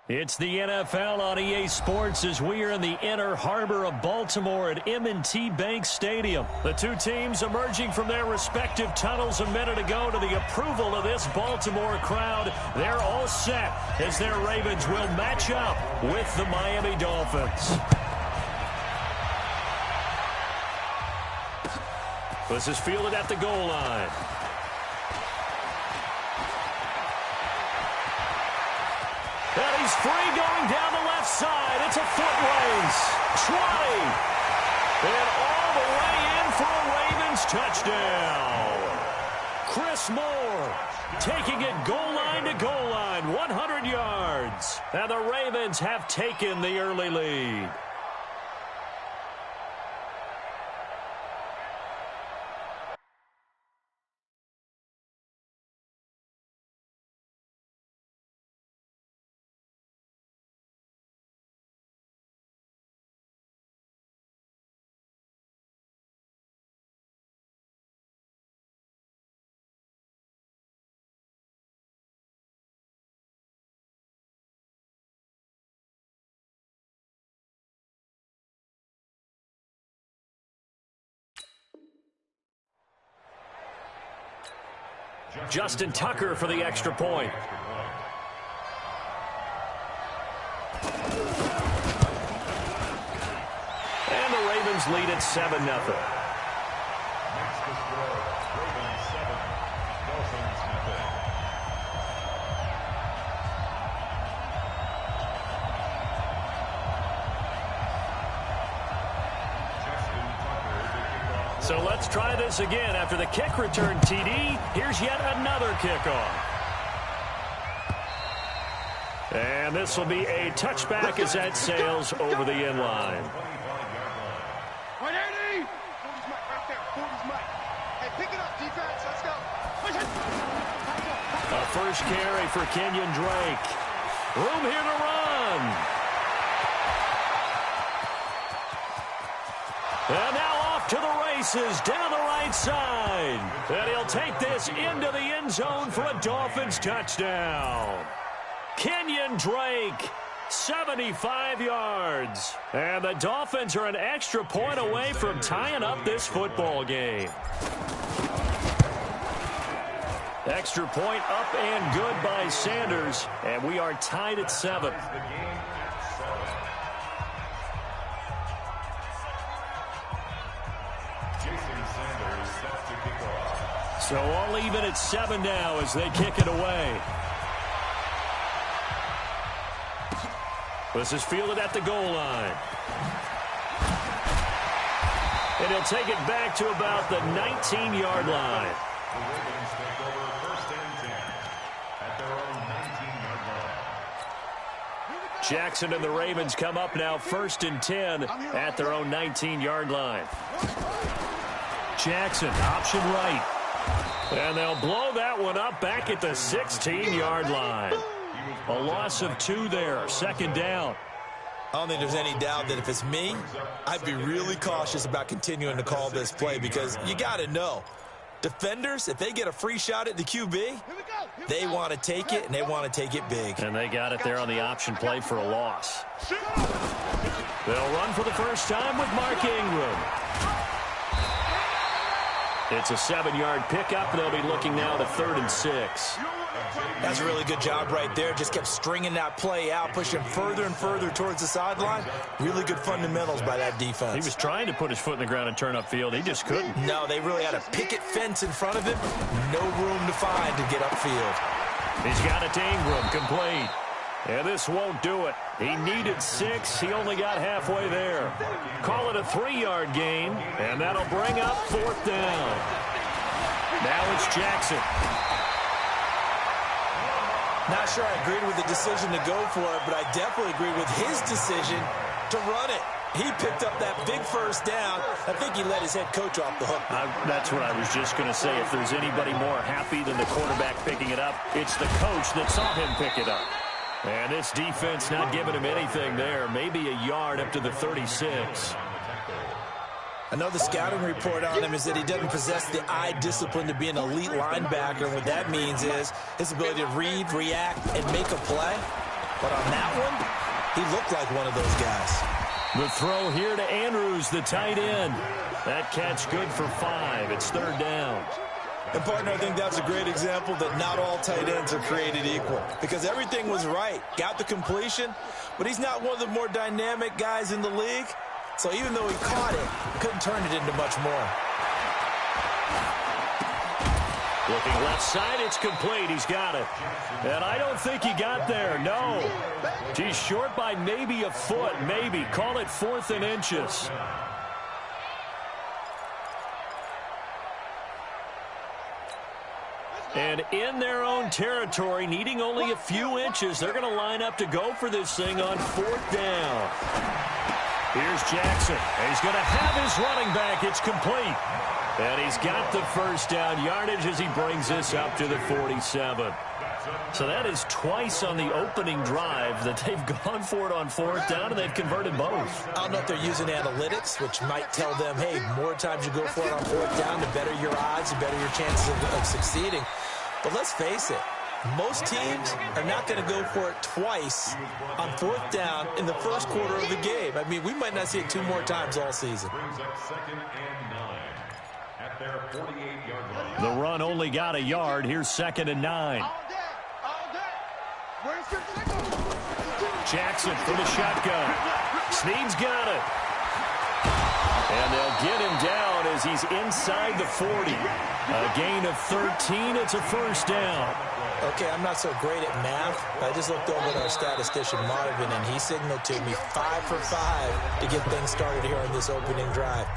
It's the NFL on EA Sports as we are in the inner harbor of Baltimore at M&T Bank Stadium. The two teams emerging from their respective tunnels a minute ago to the approval of this Baltimore crowd. They're all set as their Ravens will match up with the Miami Dolphins. This is fielded at the goal line. And he's free going down the left side. It's a foot race. 20. And all the way in for a Ravens touchdown. Chris Moore taking it goal line to goal line. 100 yards. And the Ravens have taken the early lead. Justin Tucker for the extra point. And the Ravens lead at 7-0. So let's try this again. After the kick return TD, here's yet another kickoff. And this will be a touchback as that sails over the end line. A first carry for Kenyon Drake. Room here to run. And now off to the races down the right side. And he'll take this into the end zone for a Dolphins touchdown. Kenyon Drake, 75 yards. And the Dolphins are an extra point away from tying up this football game. Extra point up and good by Sanders. And we are tied at 7. So all even at 7 now as they kick it away. This is fielded at the goal line. And he'll take it back to about the 19-yard line. The Ravens take over 1st and 10 at their own 19-yard line. Jackson and the Ravens come up now 1st and 10 at their own 19-yard line. Jackson, option right. And they'll blow that one up back at the 16-yard line. A loss of 2 there, 2nd down. I don't think there's any doubt that if it's me, I'd be really cautious about continuing to call this play because you got to know, defenders, if they get a free shot at the QB, they want to take it, and they want to take it big. And they got it there on the option play for a loss. They'll run for the first time with Mark Ingram. It's a 7-yard pickup. They'll be looking now to 3rd and 6. That's a really good job right there. Just kept stringing that play out, pushing further and further towards the sideline. Really good fundamentals by that defense. He was trying to put his foot in the ground and turn upfield. He just couldn't. No, they really had a picket fence in front of him. No room to find to get upfield. He's got it to Ingram, complete. And this won't do it. He needed 6. He only got halfway there. Call it a 3-yard gain, and that'll bring up 4th down. Now it's Jackson. Not sure I agreed with the decision to go for it, but I definitely agreed with his decision to run it. He picked up that big first down. I think he let his head coach off the hook. That's what I was just going to say. If there's anybody more happy than the quarterback picking it up, it's the coach that saw him pick it up. And this defense not giving him anything there. Maybe a yard up to the 36. I know the scouting report on him is that he doesn't possess the eye discipline to be an elite linebacker. And what that means is his ability to read, react, and make a play. But on that one, he looked like one of those guys. The throw here to Andrews, the tight end. That catch good for 5. It's 3rd down. And, partner, I think that's a great example that not all tight ends are created equal because everything was right. Got the completion, but he's not one of the more dynamic guys in the league. So even though he caught it, couldn't turn it into much more. Looking left side, it's complete. He's got it. And I don't think he got there, no. He's short by maybe a foot, maybe. Call it 4th and inches. And in their own territory, needing only a few inches, they're going to line up to go for this thing on 4th down. Here's Jackson. And he's going to have his running back. It's complete. And he's got the 1st down yardage as he brings this up to the 47. So that is twice on the opening drive that they've gone for it on 4th down, and they've converted both. I don't know if they're using analytics, which might tell them, hey, more times you go for it on 4th down, the better your odds, the better your chances of succeeding. But let's face it, most teams are not going to go for it twice on 4th down in the first quarter of the game. I mean, we might not see it 2 more times all season. The run only got a yard. Here's 2nd and 9. Jackson from the shotgun. Snead's got it. And they'll get him down as he's inside the 40. A gain of 13. It's a 1st down. Okay, I'm not so great at math, but I just looked over at our statistician, Marvin, and he signaled to me 5 for 5 to get things started here on this opening drive.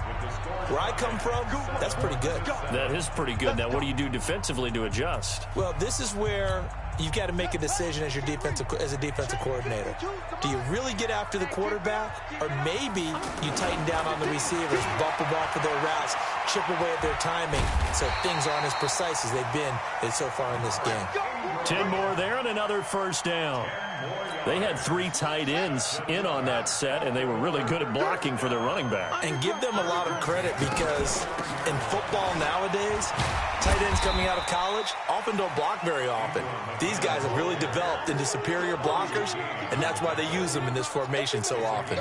Where I come from, that's pretty good. That is pretty good. Now, what do you do defensively to adjust? Well, this is where you've got to make a decision as a defensive coordinator. Do you really get after the quarterback, or maybe you tighten down on the receivers, bump them off of their routes, chip away at their timing, so things aren't as precise as they've been so far in this game. 10 more there and another 1st down. They had 3 tight ends in on that set, and they were really good at blocking for their running back. And give them a lot of credit because in football nowadays, tight ends coming out of college often don't block very often. These guys have really developed into superior blockers, and that's why they use them in this formation so often.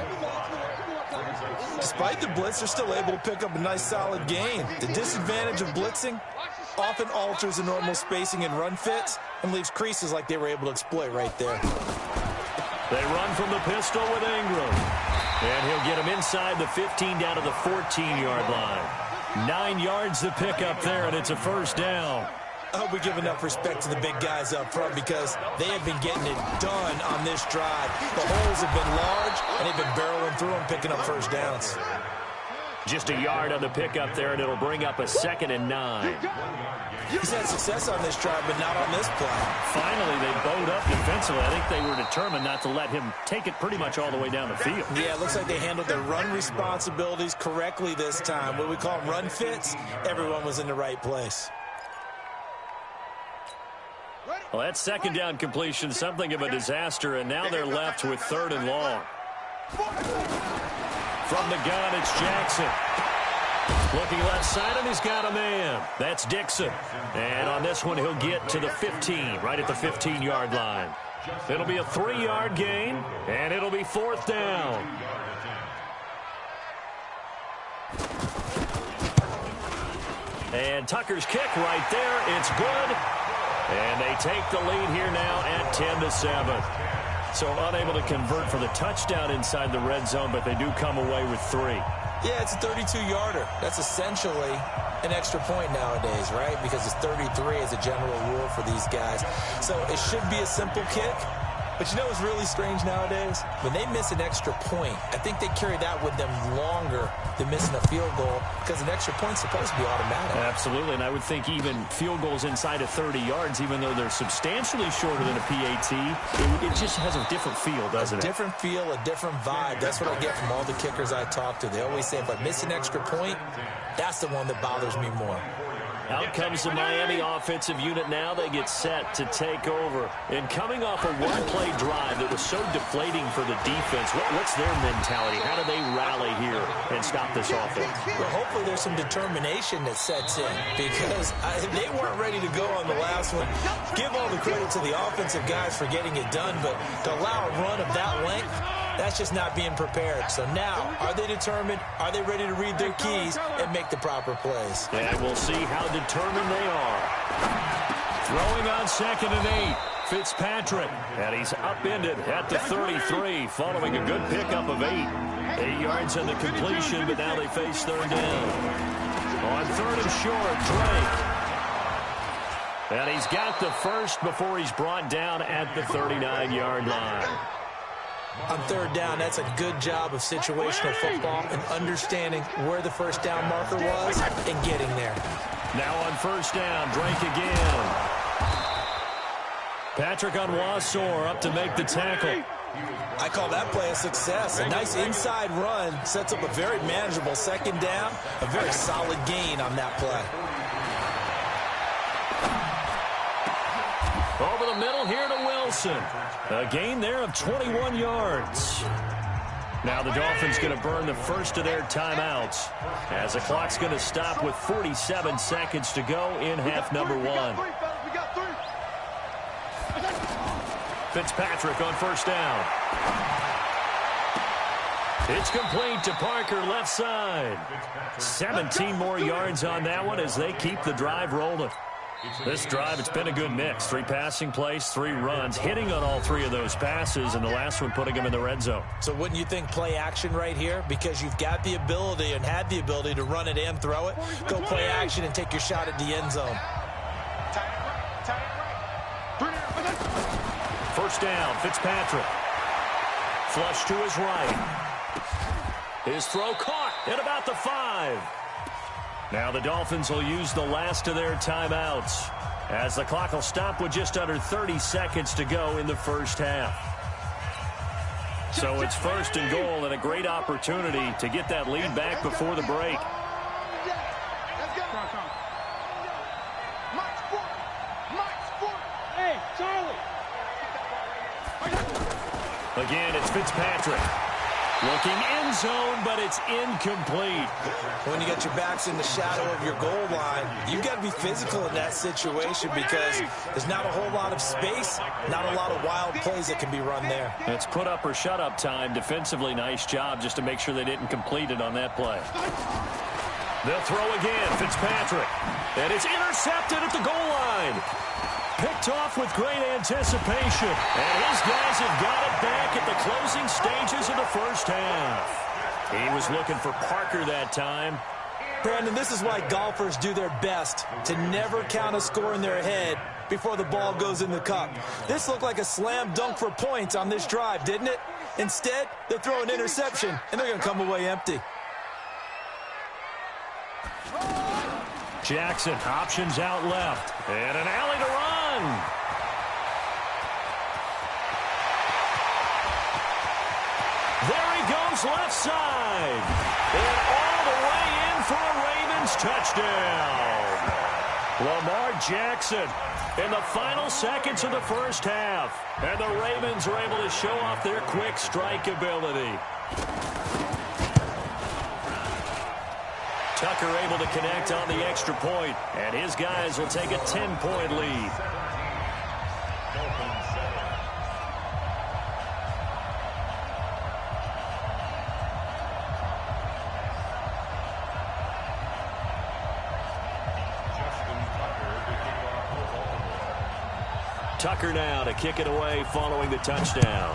Despite the blitz, they're still able to pick up a nice solid gain. The disadvantage of blitzing often alters the normal spacing and run fits and leaves creases like they were able to exploit right there. They run from the pistol with Ingram. And he'll get him inside the 15 down to the 14-yard line. 9 yards to pick up there, and it's a 1st down. I hope we give enough respect to the big guys up front because they have been getting it done on this drive. The holes have been large, and they've been barreling through them, picking up 1st downs. Just a yard on the pickup there, and it'll bring up a 2nd and 9. He's had success on this drive, but not on this play. Finally, they bowed up defensively. I think they were determined not to let him take it pretty much all the way down the field. Yeah, it looks like they handled their run responsibilities correctly this time. What we call them run fits, everyone was in the right place. Well, that 2nd down completion, something of a disaster, and now they're left with 3rd and long. From the gun, it's Jackson. Looking left side, and he's got a man. That's Dixon. And on this one, he'll get to the 15, right at the 15-yard line. It'll be a 3-yard gain, and it'll be 4th down. And Tucker's kick right there. It's good. And they take the lead here now at 10-7. So unable to convert for the touchdown inside the red zone, but they do come away with 3. Yeah, it's a 32-yarder. That's essentially an extra point nowadays, right? Because it's 33 as a general rule for these guys. So it should be a simple kick. But you know what's really strange nowadays? When they miss an extra point, I think they carry that with them longer than missing a field goal because an extra point's supposed to be automatic. Absolutely, and I would think even field goals inside of 30 yards, even though they're substantially shorter than a PAT, it just has a different feel, doesn't it? A different feel, a different vibe. That's what I get from all the kickers I talk to. They always say, if I miss an extra point, that's the one that bothers me more. Out comes the Miami offensive unit now. They get set to take over. And coming off a one-play drive that was so deflating for the defense, what's their mentality? How do they rally here and stop this offense? Well, hopefully there's some determination that sets in because they weren't ready to go on the last one. Give all the credit to the offensive guys for getting it done, but to allow a run of that length, that's just not being prepared. So now, are they determined? Are they ready to read their keys and make the proper plays? And we'll see how determined they are. Throwing on 2nd and 8. Fitzpatrick. And he's upended at the 33 following a good pickup of 8. 8 yards on the completion, but now they face 3rd down. On 3rd and short, Drake. And he's got the first before he's brought down at the 39-yard line. On 3rd down, that's a good job of situational football and understanding where the first down marker was and getting there. Now on 1st down, Drake again. Patrick on Wasor up to make the tackle. I call that play a success. A nice inside run sets up a very manageable 2nd down. A very solid gain on that play. Over the middle here to Wilson. A gain there of 21 yards. Now the Dolphins going to burn the first of their timeouts as the clock's going to stop with 47 seconds to go in half number 1. Fitzpatrick on 1st down. It's complete to Parker, left side. 17 more yards on that one as they keep the drive rolling. This drive, it's been a good mix. 3 passing plays, 3 runs, hitting on all 3 of those passes, and the last one putting them in the red zone. So wouldn't you think play action right here? Because you've got the ability and had the ability to run it and throw it. Go play action and take your shot at the end zone. 1st down, Fitzpatrick. Flush to his right. His throw caught at about the 5. Now the Dolphins will use the last of their timeouts as the clock will stop with just under 30 seconds to go in the first half. So it's 1st and goal and a great opportunity to get that lead back before the break. Again, it's Fitzpatrick. Looking end zone, but it's incomplete. When you got your backs in the shadow of your goal line, you've got to be physical in that situation because there's not a whole lot of space, not a lot of wild plays that can be run there. It's put up or shut up time. Defensively, nice job just to make sure they didn't complete it on that play. They'll throw again, Fitzpatrick. And it's intercepted at the goal line. Picked off with great anticipation. And his guys have got it back at the closing stages of the first half. He was looking for Parker that time. Brandon, this is why golfers do their best to never count a score in their head before the ball goes in the cup. This looked like a slam dunk for points on this drive, didn't it? Instead, they throw an interception, and they're going to come away empty. Jackson, options out left. And an alley to run. There he goes left side. And all the way in for a Ravens touchdown. Lamar Jackson in the final seconds of the first half. And the Ravens are able to show off their quick strike ability. Tucker able to connect on the extra point, and his guys will take a 10-point lead. Tucker now to kick it away following the touchdown.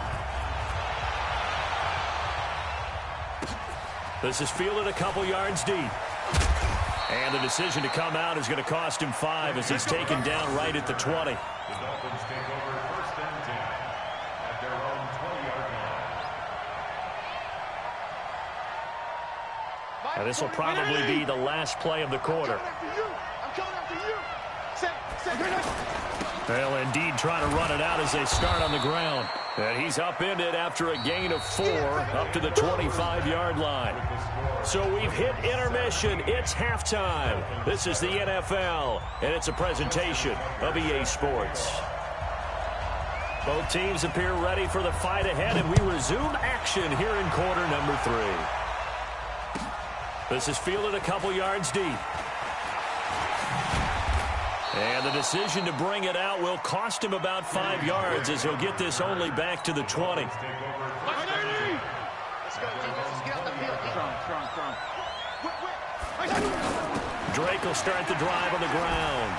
This is fielded a couple yards deep. And the decision to come out is going to cost him 5 as he's taken down right at the 20. The Dolphins take over 1st and 10 at their own 20-yard line. Now this will probably be the last play of the quarter. They'll indeed try to run it out as they start on the ground. And he's upended after a gain of 4 up to the 25-yard line. So we've hit intermission. It's halftime. This is the NFL, and it's a presentation of EA Sports. Both teams appear ready for the fight ahead, and we resume action here in quarter number 3. This is fielded a couple yards deep. And the decision to bring it out will cost him about 5 yards as he'll get this only back to the 20. Let's go, let's get out the field. Strong. Drake will start the drive on the ground.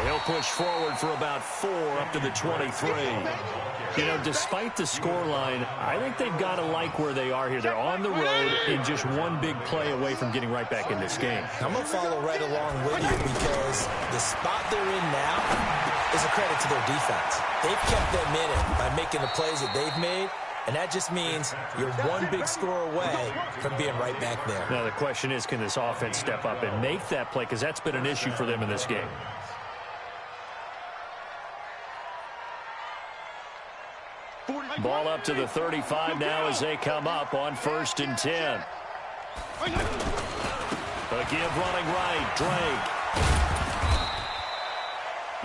He'll push forward for about 4 up to the 23. You know, despite the scoreline, I think they've got to like where they are here. They're on the road and just one big play away from getting right back in this game. I'm going to follow right along with you because the spot they're in now is a credit to their defense. They've kept them in it by making the plays that they've made, and that just means you're one big score away from being right back there. Now, the question is, can this offense step up and make that play? Because that's been an issue for them in this game. Ball up to the 35 now as they come up on 1st and 10. A give running right, Drake.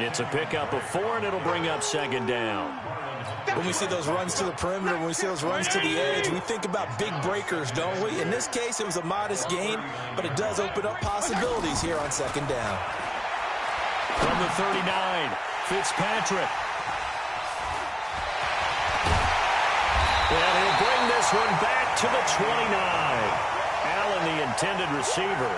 It's a pickup of 4, and it'll bring up 2nd down. When we see those runs to the perimeter, when we see those runs to the edge, we think about big breakers, don't we? In this case, it was a modest gain, but it does open up possibilities here on 2nd down. From the 39, Fitzpatrick. And he'll bring this one back to the 29. Allen, the intended receiver.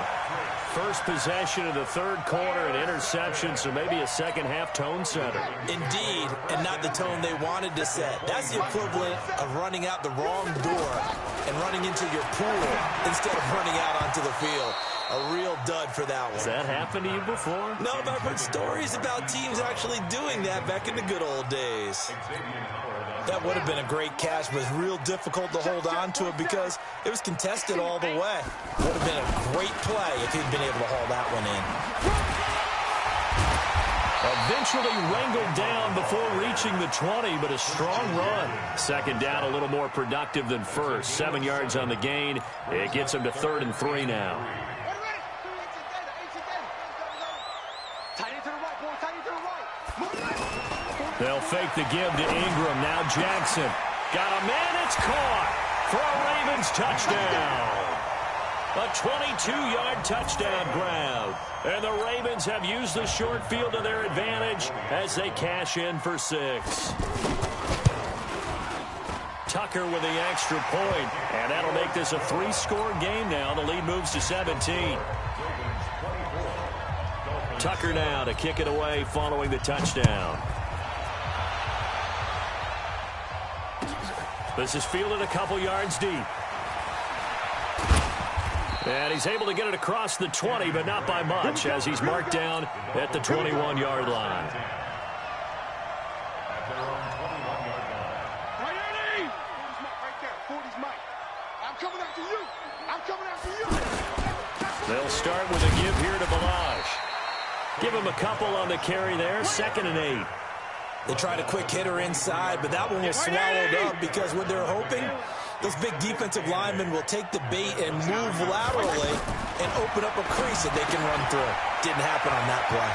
First possession of the 3rd quarter, an interception, so maybe a second-half tone setter. Indeed, and not the tone they wanted to set. That's the equivalent of running out the wrong door and running into your pool instead of running out onto the field. A real dud for that one. Has that happened to you before? No, but I've heard stories about teams actually doing that back in the good old days. That would have been a great catch, but it's real difficult to hold on to it because it was contested all the way. Would have been a great play if he'd been able to haul that one in. Eventually wrangled down before reaching the 20, but a strong run. 2nd down, a little more productive than 1st. 7 yards on the gain. It gets him to 3rd and 3 now. They'll fake the give to Ingram. Now Jackson. Got a man. It's caught for a Ravens touchdown. A 22-yard touchdown grab. And the Ravens have used the short field to their advantage as they cash in for 6. Tucker with the extra point. And that'll make this a 3-score game now. The lead moves to 17. Tucker now to kick it away following the touchdown. This is fielded a couple yards deep. And he's able to get it across the 20, but not by much, as he's marked down at the 21-yard line. They'll start with a give here to Balaj. Give him a couple on the carry there, 2nd and 8. They tried a quick hitter inside, but that one was swallowed up because what they're hoping, those big defensive linemen will take the bait and move laterally and open up a crease that they can run through. Didn't happen on that play.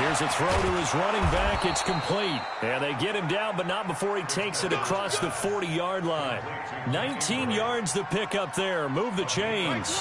Here's a throw to his running back. It's complete. And they get him down, but not before he takes it across the 40-yard line. 19 yards to pick up there. Move the chains.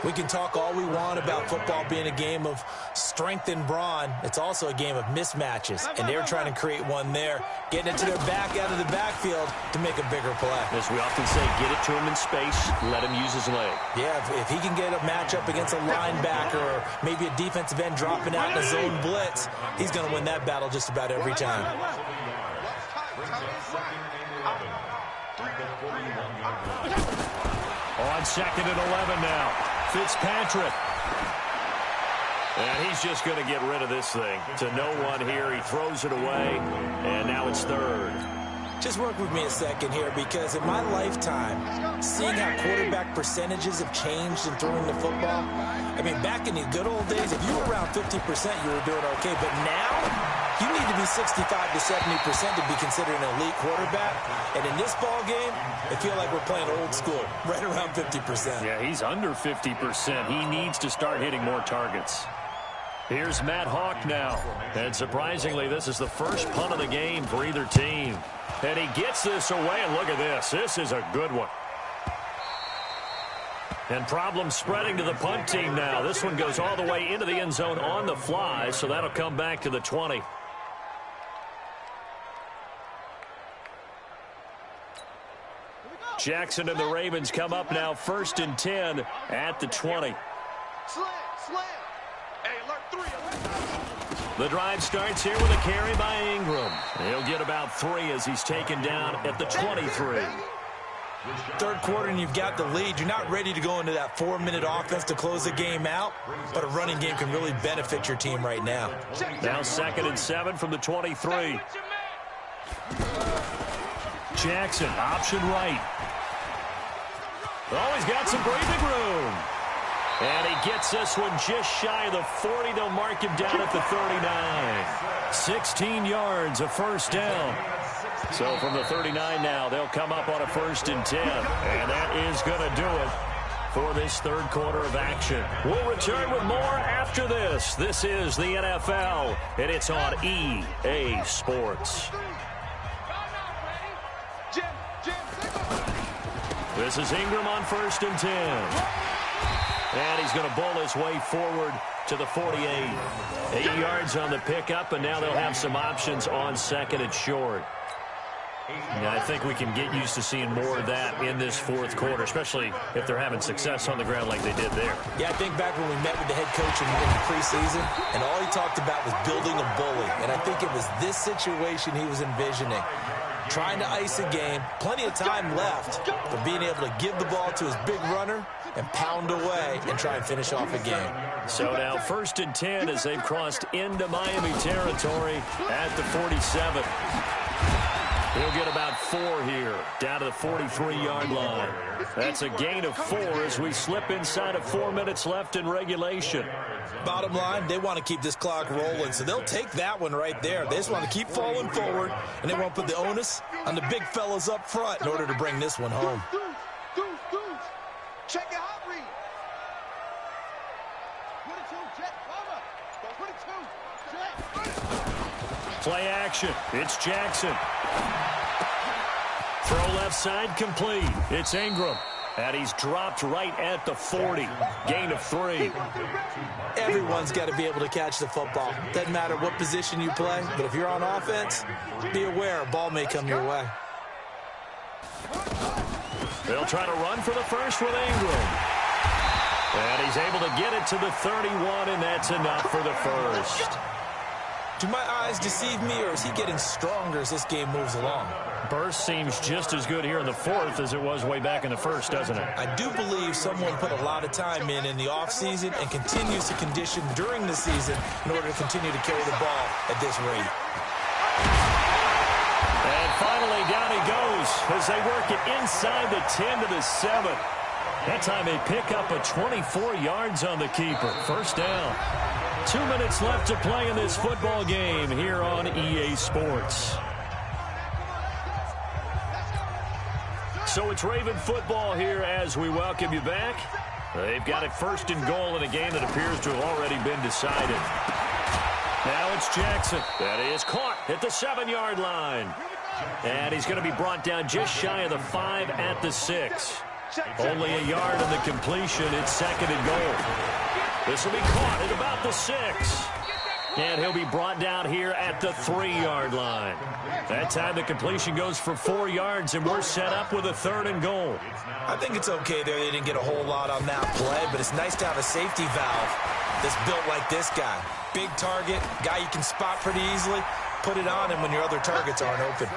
We can talk all we want about football being a game of strength and brawn. It's also a game of mismatches, and they're trying to create one there, getting it to their back out of the backfield to make a bigger play. As we often say, get it to him in space, let him use his leg. Yeah, if he can get a matchup against a linebacker or maybe a defensive end dropping out in a zone blitz, he's going to win that battle just about every time. On 2nd and 11 now. Fitzpatrick. And he's just going to get rid of this thing. To no one here. He throws it away. And now it's 3rd. Just work with me a second here, because in my lifetime, seeing how quarterback percentages have changed in throwing the football, I mean, back in the good old days, if you were around 50%, you were doing okay. But now, you need to be 65 to 70% to be considered an elite quarterback. And in this ball game, I feel like we're playing old school, right around 50%. Yeah, he's under 50%. He needs to start hitting more targets. Here's Matt Hawk now. And surprisingly, this is the first punt of the game for either team. And he gets this away, and look at this. This is a good one. And problems spreading to the punt team now. This one goes all the way into the end zone on the fly, so that'll come back to the 20. Jackson and the Ravens come up now 1st and 10 at the 20. The drive starts here with a carry by Ingram. He'll get about 3 as he's taken down at the 23. Third quarter and you've got the lead. You're not ready to go into that 4-minute offense to close the game out, but a running game can really benefit your team right now. Now 2nd and 7 from the 23. Jackson, option right. Oh, he's got some breathing room. And he gets this one just shy of the 40. They'll mark him down at the 39. 16 yards, a first down. So from the 39 now, they'll come up on a 1st and 10. And that is going to do it for this third quarter of action. We'll return with more after this. This is the NFL, and it's on EA Sports. This is Ingram on 1st and 10. And he's going to bowl his way forward to the 48. 8 yards on the pickup, and now they'll have some options on 2nd and short. And I think we can get used to seeing more of that in this fourth quarter, especially if they're having success on the ground like they did there. Yeah, I think back when we met with the head coach in the preseason, and all he talked about was building a bully. And I think it was this situation he was envisioning. Trying to ice a game, plenty of time left, but being able to give the ball to his big runner and pound away and try and finish off a game. So now 1st and 10 as they've crossed into Miami territory at the 47. He'll get about 4 here, down to the 43-yard line. That's a gain of 4 as we slip inside of 4 minutes left in regulation. Bottom line, they want to keep this clock rolling, so they'll take that one right there. They just want to keep falling forward, and they won't put the onus on the big fellas up front in order to bring this one home. Check your hot read. 22, Jet. Play action. It's Jackson. Throw left side complete. It's Ingram. And he's dropped right at the 40. Gain of 3. Everyone's got to be able to catch the football. Doesn't matter what position you play, but if you're on offense, be aware a ball may come your way. They'll try to run for the first with Ingram. And he's able to get it to the 31, and that's enough for the first. Do my eyes deceive me, or is he getting stronger as this game moves along? Burst seems just as good here in the fourth as it was way back in the first, doesn't it? I do believe someone put a lot of time in the offseason and continues to condition during the season in order to continue to carry the ball at this rate. And finally, down he goes as they work it inside the 10 to the 7. That time they pick up a 24 yards on the keeper. First down. 2 minutes left to play in this football game here on EA Sports. So it's Raven football here as we welcome you back. They've got it 1st and goal in a game that appears to have already been decided. Now it's Jackson. That is caught at the 7-yard line. And he's going to be brought down just shy of the 5 at the 6. Only a yard on the completion. It's 2nd and goal. This will be caught at about the 6. And he'll be brought down here at the 3-yard line. That time the completion goes for 4 yards, and we're set up with a 3rd and goal. I think it's okay there. They didn't get a whole lot on that play, but it's nice to have a safety valve that's built like this guy. Big target, guy you can spot pretty easily. Put it on him when your other targets aren't open.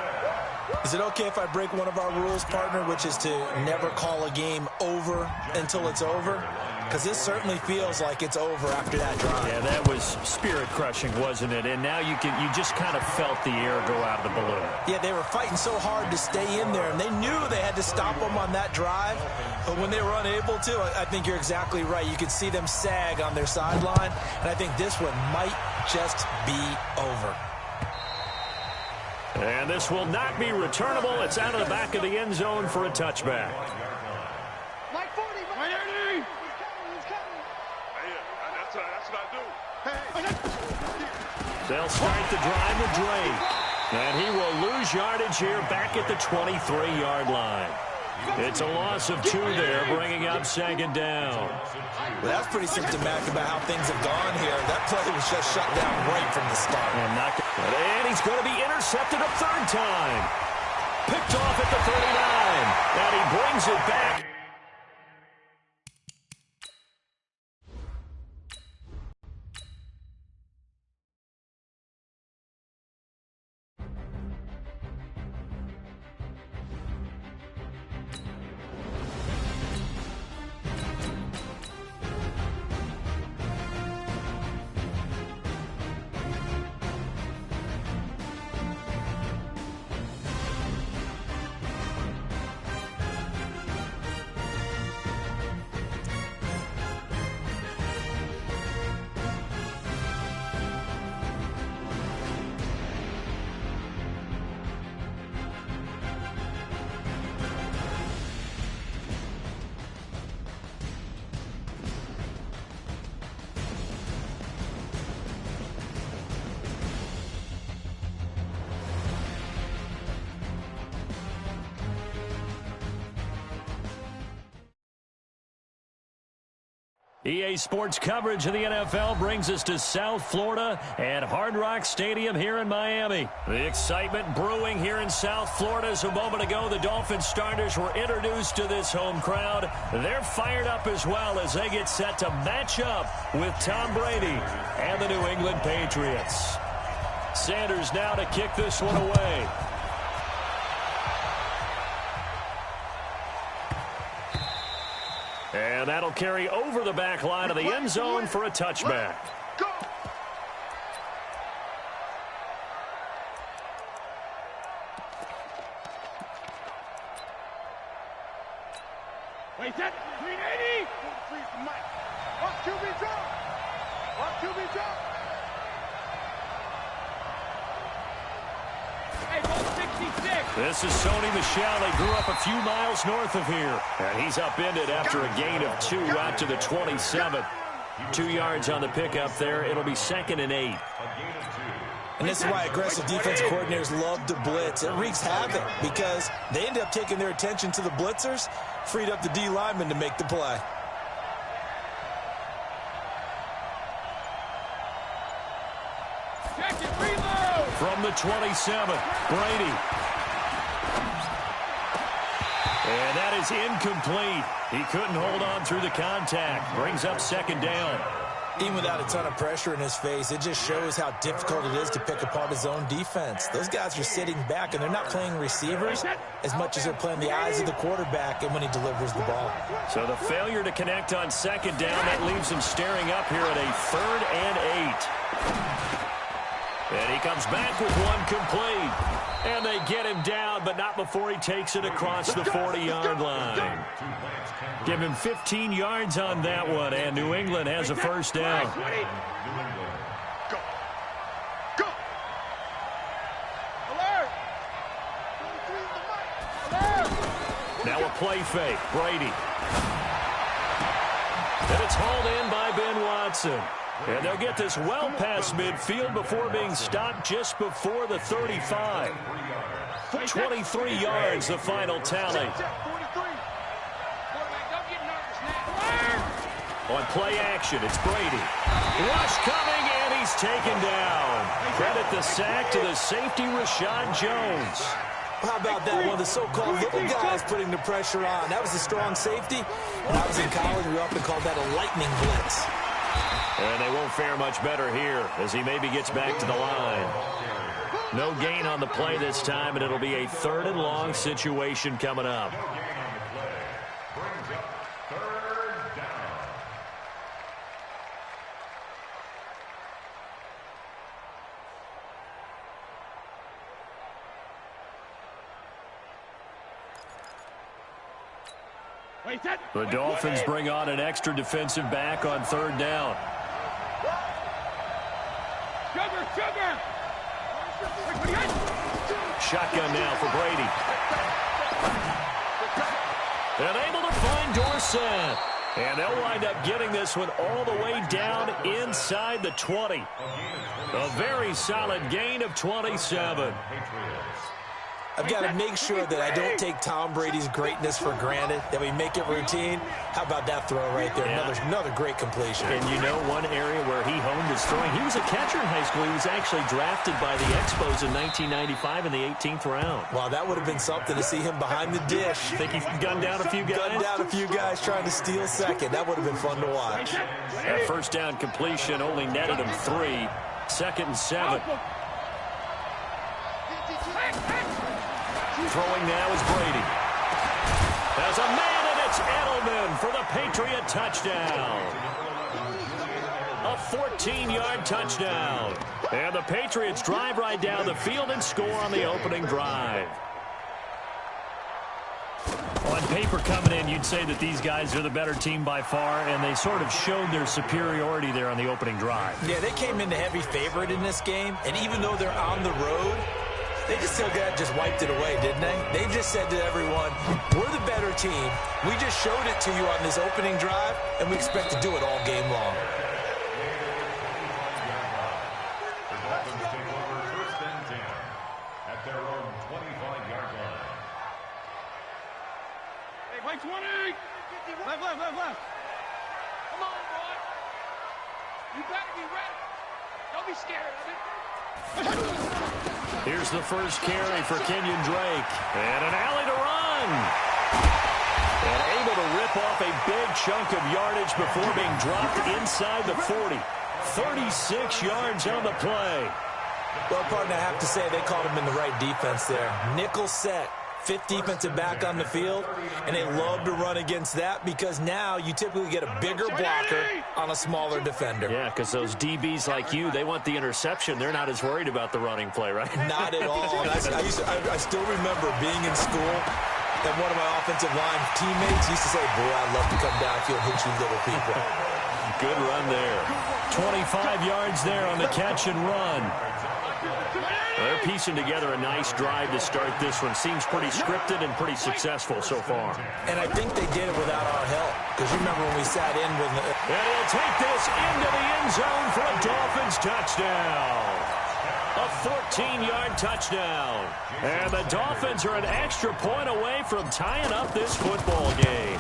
Is it okay if I break one of our rules, partner, which is to never call a game over until it's over? because it certainly feels like it's over after that drive. Yeah, that was spirit-crushing, wasn't it? And now you just kind of felt the air go out of the balloon. Yeah, they were fighting so hard to stay in there, and they knew they had to stop them on that drive. But when they were unable to, I think you're exactly right. You could see them sag on their sideline, and I think this one might just be over. And this will not be returnable. It's out of the back of the end zone for a touchback. Mike 40, Mike 30. He's coming. Hey, that's what I do. They'll start the drive with Dre. And he will lose yardage here back at the 23-yard line. It's a loss of 2 there, bringing up second down. Well, that's pretty symptomatic about how things have gone here. That play was just shut down right from the start. And he's going to be intercepted a third time. Picked off at the 39. And he brings it back. EA Sports coverage of the NFL brings us to South Florida at Hard Rock Stadium here in Miami. The excitement brewing here in South Florida as a moment ago the Dolphins starters were introduced to this home crowd. They're fired up as well as they get set to match up with Tom Brady and the New England Patriots. Sanders now to kick this one away. And that'll carry over the back line of the end zone for a touchback. Go! Wait, that 380. Watch QB drop. Watch QB drop. Hey, 166. This is Sony Michel. They grew up a few miles north of here. And he's upended after a gain of 2 out to the 27. 2 yards on the pickup there. It'll be 2nd and 8. And this is why aggressive defense coordinators love to blitz. It wreaks havoc because they end up taking their attention to the blitzers, freed up the D lineman to make the play. From the 27, Brady. And that is incomplete. He couldn't hold on through the contact. Brings up 2nd down. Even without a ton of pressure in his face, it just shows how difficult it is to pick apart his own defense. Those guys are sitting back, and they're not playing receivers as much as they're playing the eyes of the quarterback and when he delivers the ball. So the failure to connect on 2nd down, that leaves him staring up here at a 3rd and 8. And he comes back with one complete. And they get him down, but not before he takes it across the 40-yard line. Give him 15 yards on that one, and New England has a 1st down. Go! Go! Alert! Alert! Now a play fake. Brady. And it's hauled in by Ben Watson. And they'll get this well past midfield before being stopped just before the 35. 23 yards, the final tally. On play action, it's Brady. Rush coming, and he's taken down. Credit the sack to the safety, Rashad Jones. How about that? One of the so-called little guys putting the pressure on. That was a strong safety. When I was in college, we often called that a lightning blitz. And they won't fare much better here as he maybe gets back to the line. No gain on the play this time, and it'll be a 3rd and long situation coming up. The Dolphins bring on an extra defensive back on third down. Shotgun now for Brady. And able to find Dorsett. And they'll wind up getting this one all the way down inside the 20. A very solid gain of 27. I've got to make sure that I don't take Tom Brady's greatness for granted, that we make it routine. How about that throw right there? Yeah. Another great completion. And you know one area where he honed his throwing, he was a catcher in high school. He was actually drafted by the Expos in 1995 in the 18th round. Wow, that would have been something to see him behind the dish. Think he gunned down a few guys? Gunned down a few guys trying to steal second. That would have been fun to watch. That first down completion only netted him 3. 2nd and 7. Throwing now is Brady. There's a man, and it's Edelman for the Patriot touchdown. A 14-yard touchdown. And the Patriots drive right down the field and score on the opening drive. On paper coming in, you'd say that these guys are the better team by far, and they sort of showed their superiority there on the opening drive. Yeah, they came in the heavy favorite in this game, and even though they're on the road, they just still just wiped it away, didn't they? They just said to everyone, we're the better team. We just showed it to you on this opening drive, and we expect to do it all game long. The Dolphins take over 1st and 10 at their own 25-yard line. Hey, play 20! Left. Come on, boy. You better be ready. Don't be scared of it. Here's the first carry for Kenyon Drake. And an alley to run. And able to rip off a big chunk of yardage before being dropped inside the 40. 36 yards on the play. Well, partner, I have to say they called him in the right defense there. Nickel set. 5th defensive back on the field, and they love to run against that because now you typically get a bigger blocker on a smaller defender. Yeah, because those DBs like you, they want the interception. They're not as worried about the running play, right? Not at all. I still remember being in school, and one of my offensive line teammates used to say, boy, I'd love to come downfield and hit you little people. Good run there. 25 yards there on the catch and run. They're piecing together a nice drive to start this one. Seems pretty scripted and pretty successful so far. And I think they did it without our help. Because you remember when we sat in with the... And he'll take this into the end zone for a Dolphins touchdown. A 14-yard touchdown. And the Dolphins are an extra point away from tying up this football game.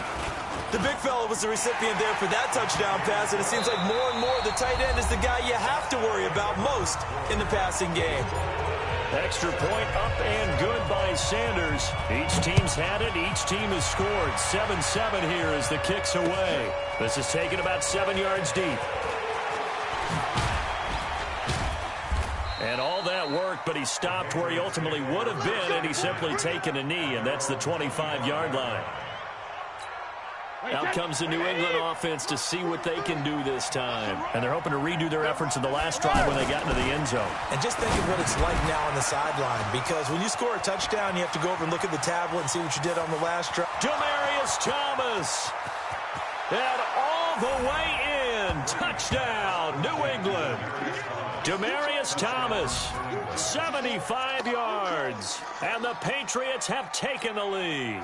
The big fella was the recipient there for that touchdown pass, and it seems like more and more the tight end is the guy you have to worry about most in the passing game. Extra point up and good by Sanders. Each team's had it. Each team has scored. 7-7 here as the kick's away. This is taken about 7 yards deep. And all that work, but he stopped where he ultimately would have been, and he's simply taken a knee, and that's the 25-yard line. Out comes the New England offense to see what they can do this time. And they're hoping to redo their efforts in the last drive when they got into the end zone. And just think of what it's like now on the sideline, because when you score a touchdown, you have to go over and look at the tablet and see what you did on the last drive. Demaryius Thomas. And all the way in. Touchdown, New England. Demaryius Thomas, 75 yards. And the Patriots have taken the lead.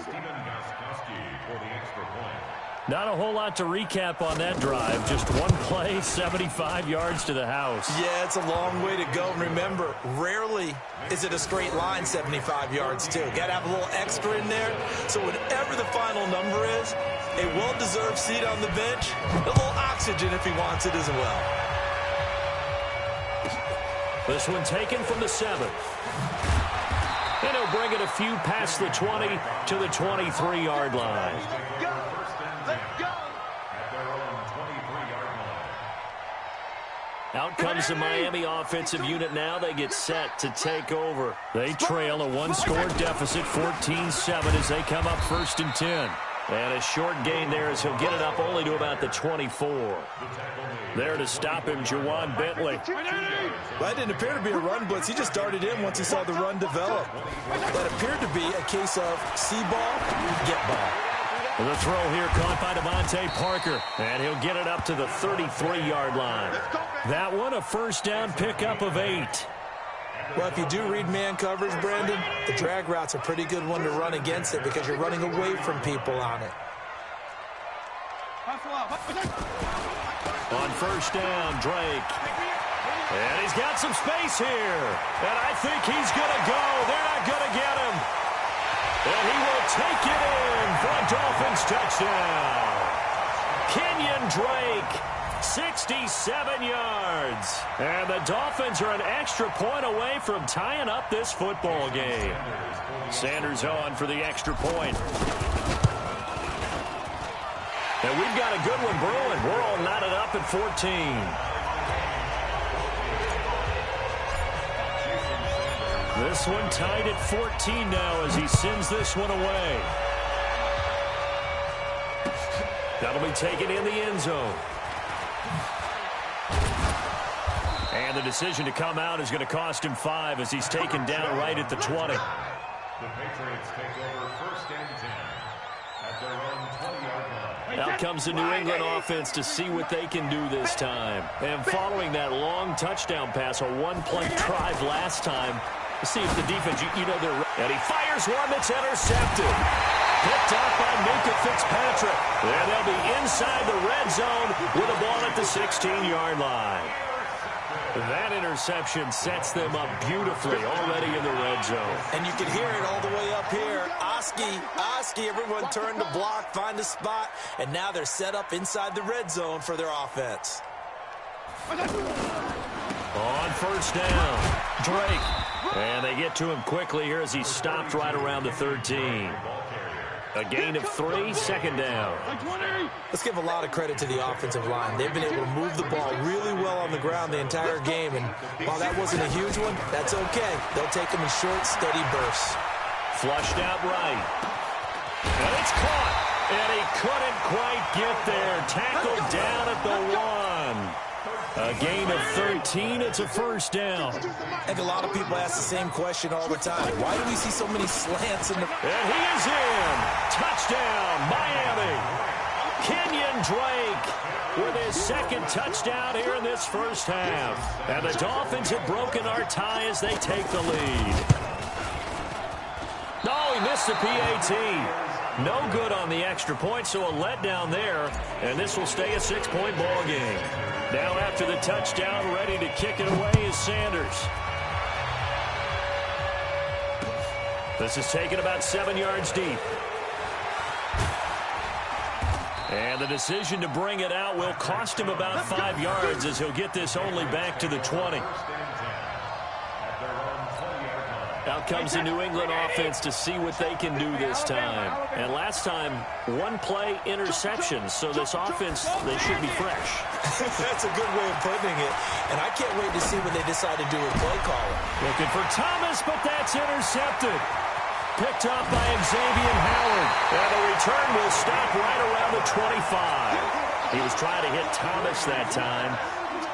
Not a whole lot to recap on that drive. Just one play, 75 yards to the house. Yeah, it's a long way to go. And remember, rarely is it a straight line 75 yards, too. Got to have a little extra in there. So whatever the final number is, a well-deserved seat on the bench, a little oxygen if he wants it as well. This one taken from the 7th. And he'll bring it a few past the 20 to the 23-yard line. Out comes the Miami offensive unit now. They get set to take over. They trail a one-score deficit, 14-7, as they come up 1st and 10. And a short gain there as he'll get it up only to about the 24. There to stop him, Juwan Bentley. That didn't appear to be a run blitz. He just darted in once he saw the run develop. That appeared to be a case of see ball, get ball. The throw here caught by Devontae Parker, and he'll get it up to the 33-yard line. That one a first down pickup of 8. Well, if you do read man coverage, Brandon, the drag route's a pretty good one to run against it because you're running away from people on it. On first down, Drake. And he's got some space here. And I think he's going to go. They're not going to get him. And he will take it in for a Dolphins touchdown. Kenyon Drake, 67 yards. And the Dolphins are an extra point away from tying up this football game. Sanders on for the extra point. And we've got a good one brewing. We're all knotted up at 14. This one tied at 14 now as he sends this one away. That'll be taken in the end zone. And the decision to come out is going to cost him 5 as he's taken down right at the 20. The Patriots take over first and 10 at their own 20-yard line. Out comes the New England offense to see what they can do this time. And following that long touchdown pass, a one-play drive last time, see if the defense, you know they're... And he fires one that's intercepted. Picked up by Minka Fitzpatrick. And they'll be inside the red zone with a ball at the 16-yard line. That interception sets them up beautifully already in the red zone. And you can hear it all the way up here. Oski, everyone turned to block, find a spot, and now they're set up inside the red zone for their offense. On first down, Drake. And they get to him quickly here as he's stopped right around the 13. A gain of 3, second down. Let's give a lot of credit to the offensive line. They've been able to move the ball really well on the ground the entire game. And while that wasn't a huge one, that's okay. They'll take them in short, steady bursts. Flushed out right. And it's caught. And he couldn't quite get there. Tackled down at the 1. A gain of 13. It's a first down. I think a lot of people ask the same question all the time. Why do we see so many slants in the... And he is in. Touchdown, Miami. Kenyon Drake with his second touchdown here in this first half. And the Dolphins have broken our tie as they take the lead. No, he missed the PAT. No good on the extra point, so a letdown there. And this will stay a 6-point ball game. Now after the touchdown, ready to kick it away is Sanders. This is taken about 7 yards deep. And the decision to bring it out will cost him about 5 yards as he'll get this only back to the 20. Out comes the New England offense to see what they can do this time. And last time, one-play interception. So this offense, they should be fresh. That's a good way of putting it. And I can't wait to see what they decide to do with play calling. Looking for Thomas, but that's intercepted. Picked up by Xavier Howard. And the return will stop right around the 25. He was trying to hit Thomas that time.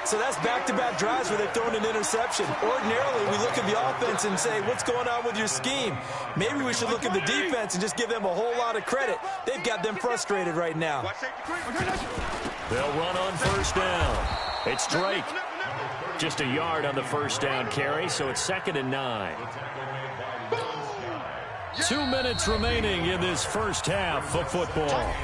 So that's back-to-back drives where they've thrown an interception. Ordinarily, we look at the offense and say, what's going on with your scheme? Maybe we should look at the defense and just give them a whole lot of credit. They've got them frustrated right now. They'll run on first down. It's Drake. Just a yard on the first down carry, so it's 2nd and 9. 2 minutes remaining in this first half of football.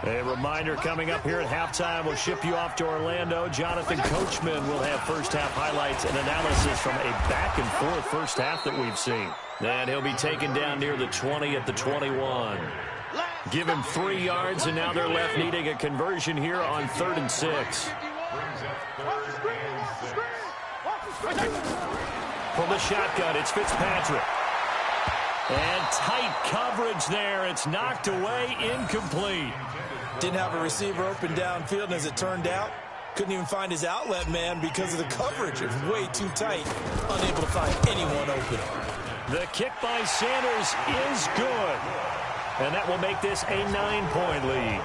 A reminder coming up here at halftime. We'll ship you off to Orlando. Jonathan Coachman will have first-half highlights and analysis from a back-and-forth first half that we've seen. And he'll be taken down near the 20 at the 21. Give him 3 yards, and now they're left needing a conversion here on 3rd and 6. From the shotgun, it's Fitzpatrick. And tight coverage there. It's knocked away, incomplete. Didn't have a receiver open downfield, and as it turned out, couldn't even find his outlet man because of the coverage. It was way too tight, unable to find anyone open. The kick by Sanders is good. And that will make this a 9-point lead.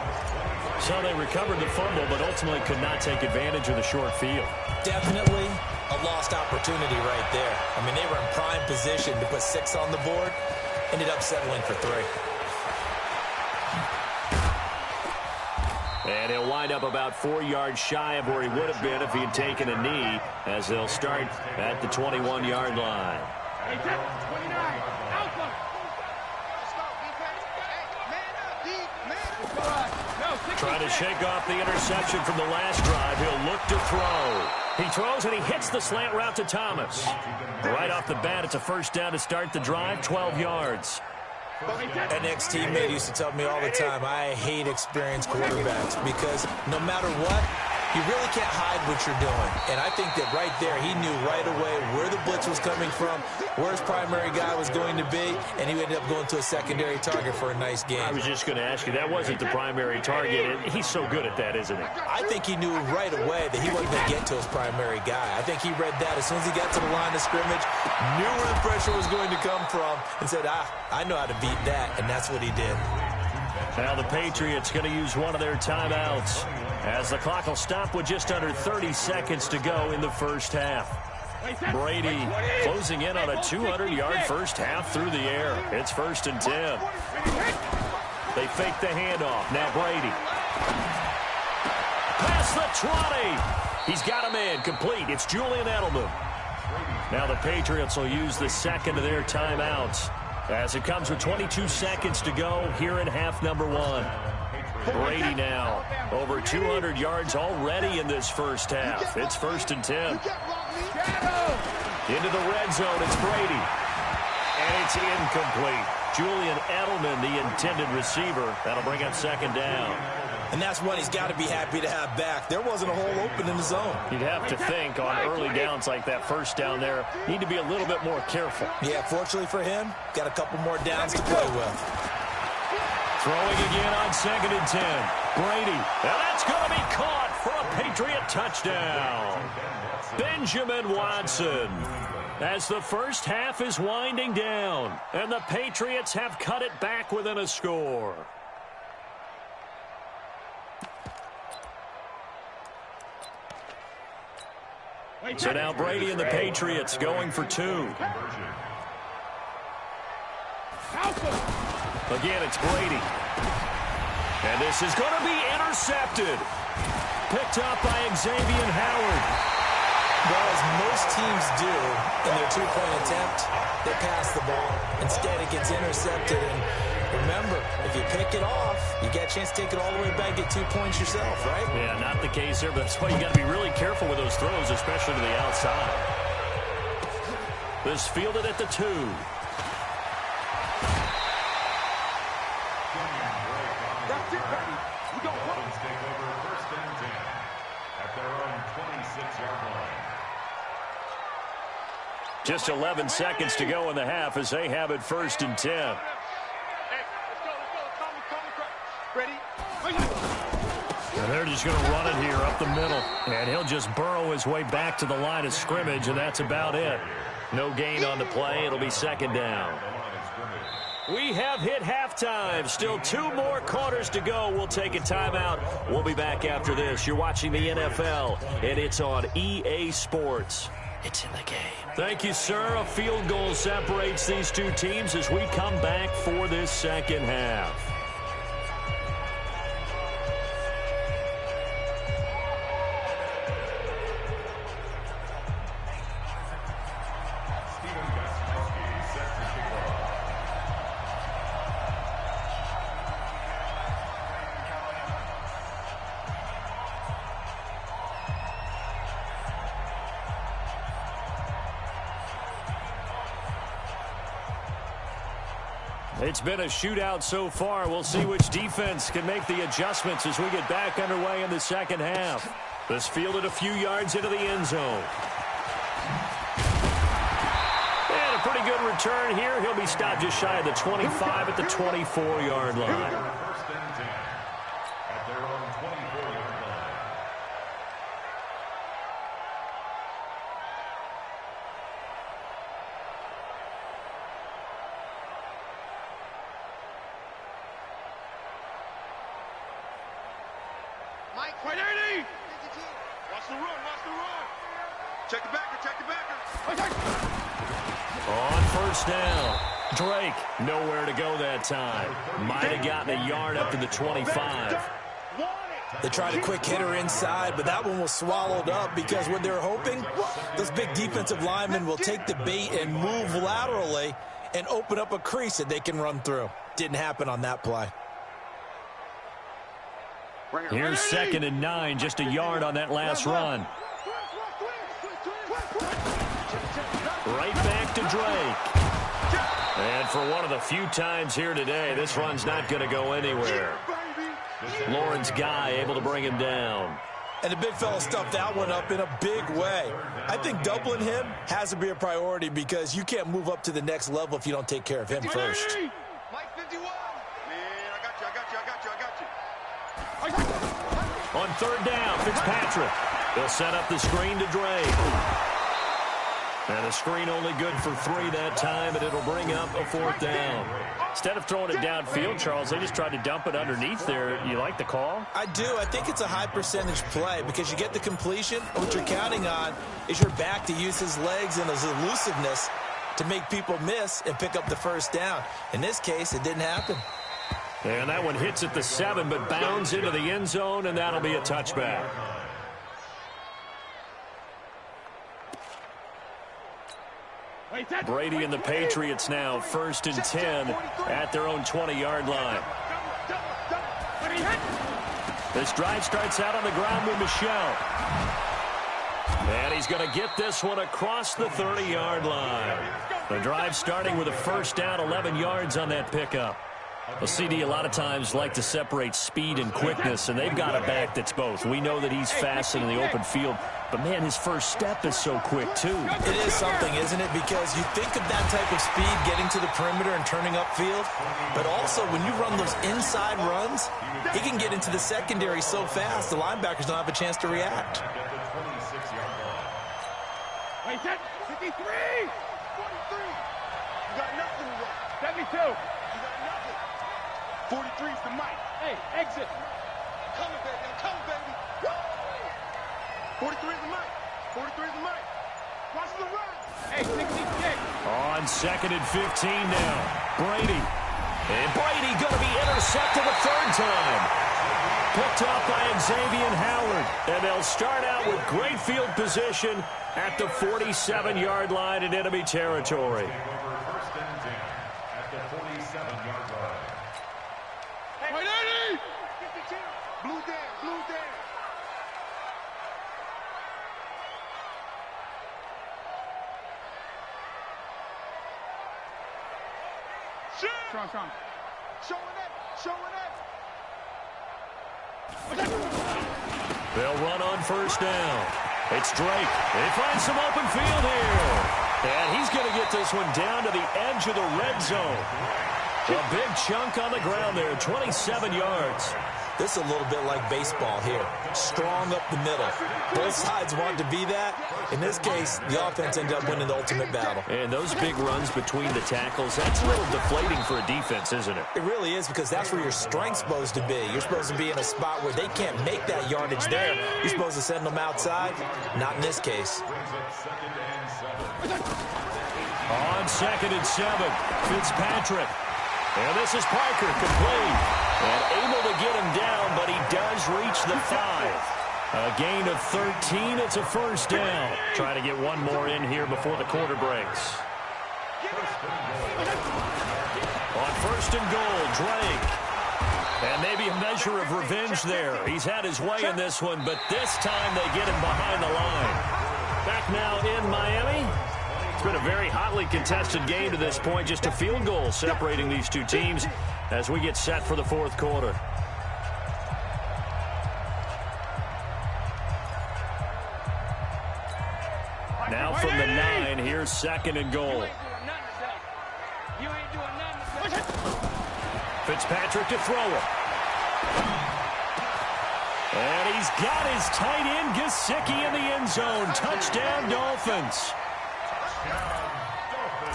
So they recovered the fumble, but ultimately could not take advantage of the short field. Definitely a lost opportunity right there. I mean, they were in prime position to put 6 on the board. Ended up settling for 3. And he'll wind up about 4 yards shy of where he would have been if he had taken a knee, as they'll start at the 21-yard line. Trying to shake off the interception from the last drive. He'll look to throw. He throws and he hits the slant route to Thomas. Right off the bat, it's a first down to start the drive, 12 yards. An ex-teammate used to tell me all the time, I hate experienced quarterbacks because no matter what, you really can't hide what you're doing. And I think that right there, he knew right away where the blitz was coming from, where his primary guy was going to be, and he ended up going to a secondary target for a nice game. I was just going to ask you, that wasn't the primary target. He's so good at that, isn't he? I think he knew right away that he wasn't going to get to his primary guy. I think he read that as soon as he got to the line of scrimmage, knew where the pressure was going to come from, and said, I know how to beat that, and that's what he did. Now the Patriots going to use one of their timeouts, as the clock will stop with just under 30 seconds to go in the first half. Brady closing in on a 200-yard first half through the air. It's 1st and 10. They fake the handoff. Now Brady. Past the 20. He's got him in. Complete. It's Julian Edelman. Now the Patriots will use the second of their timeouts, as it comes with 22 seconds to go here in half number 1. Brady now over 200 yards already in this first half. It's 1st and 10. Into the red zone, it's Brady. And it's incomplete. Julian Edelman, the intended receiver. That'll bring up 2nd down. And that's one he's got to be happy to have back. There wasn't a hole open in the zone. You'd have to think on early downs like that first down there, need to be a little bit more careful. Yeah, fortunately for him, got a couple more downs to play with. Throwing again on 2nd and 10. Brady. And that's going to be caught for a Patriot touchdown. Benjamin Watson. As the first half is winding down, and the Patriots have cut it back within a score. So now Brady and the Patriots going for 2. Again, it's Brady. And this is going to be intercepted. Picked up by Xavier Howard. Well, as most teams do in their 2-point attempt, they pass the ball. Instead, it gets intercepted. And remember, if you pick it off, you get a chance to take it all the way back, get 2 points yourself, right? Yeah, not the case there, but that's why you got to be really careful with those throws, especially to the outside. This fielded at the 2. Just 11 seconds to go in the half as they have it 1st and 10. And they're just going to run it here up the middle. And he'll just burrow his way back to the line of scrimmage, and that's about it. No gain on the play. It'll be 2nd down. We have hit halftime. Still 2 more quarters to go. We'll take a timeout. We'll be back after this. You're watching the NFL, and it's on EA Sports. It's in the game. Thank you, sir. A field goal separates these 2 teams as we come back for this second half. It's been a shootout so far. We'll see which defense can make the adjustments as we get back underway in the second half. This fielded a few yards into the end zone. And a pretty good return here. He'll be stopped just shy of the 25 at the 24-yard line. Right, Ernie! Watch the run, watch the run. Check the backer, check the backer. On first down, Drake nowhere to go that time. Might have gotten a yard up to the 25. They tried a quick hitter inside, but that one was swallowed up because what they're hoping, those big defensive linemen will take the bait and move laterally and open up a crease that they can run through. Didn't happen on that play. Here's 2nd and 9, just a yard on that last run. Right back to Drake. And for one of the few times here today, this run's not going to go anywhere. Lauren's guy able to bring him down. And the big fella stuffed that one up in a big way. I think doubling him has to be a priority because you can't move up to the next level if you don't take care of him first. Mike 51. Man, I got you. On 3rd down, Fitzpatrick. They'll set up the screen to Drake. And a screen only good for 3 that time, and it'll bring up a 4th down. Instead of throwing it downfield, Charles, they just tried to dump it underneath there. You like the call? I do. I think it's a high percentage play because you get the completion. What you're counting on is your back to use his legs and his elusiveness to make people miss and pick up the 1st down. In this case, it didn't happen. And that one hits at the 7, but bounds into the end zone, and that'll be a touchback. Brady and the Patriots now 1st and 10 at their own 20-yard line. This drive starts out on the ground with Michel. And he's going to get this one across the 30-yard line. The drive starting with a 1st down, 11 yards on that pickup. Well, CD, a lot of times like to separate speed and quickness, and they've got a back that's both. We know that he's fast in the open field, but, man, his first step is so quick, too. It is something, isn't it? Because you think of that type of speed getting to the perimeter and turning upfield, but also when you run those inside runs, he can get into the secondary so fast the linebackers don't have a chance to react. Wait, 53! 43! You got nothing to run. 72! You got nothing. 43 is the mic. Hey, exit. I'm coming, baby. I'm coming, baby. Woo! 43 is the mic. 43 is the mic. Watch the run. Hey, 66. On 2nd and 15 now. Brady. And Brady going to be intercepted a 3rd time. Picked off by Xavier Howard. And they'll start out with great field position at the 47-yard line in enemy territory. Sean. Showing it. They'll run on 1st down. It's Drake. They find some open field here. And he's going to get this one down to the edge of the red zone. A big chunk on the ground there, 27 yards. This is a little bit like baseball here. Strong up the middle. Both sides want to be that. In this case, the offense ended up winning the ultimate battle. And those big runs between the tackles, that's a little deflating for a defense, isn't it? It really is because that's where your strength's supposed to be. You're supposed to be in a spot where they can't make that yardage there. You're supposed to send them outside. Not in this case. On 2nd and 7, Fitzpatrick. And this is Parker, complete. And able to get him down, but he does reach the 5. A gain of 13. It's a 1st down. Try to get one more in here before the quarter breaks. On 1st and goal, Drake. And maybe a measure of revenge there. He's had his way in this one, but this time they get him behind the line. Back now in Miami. It's been a very hotly contested game to this point. Just a field goal separating these two teams as we get set for the 4th quarter. Now from the 9, here's 2nd and goal. Fitzpatrick to throw it. And he's got his tight end, Gesicki, in the end zone. Touchdown, Dolphins.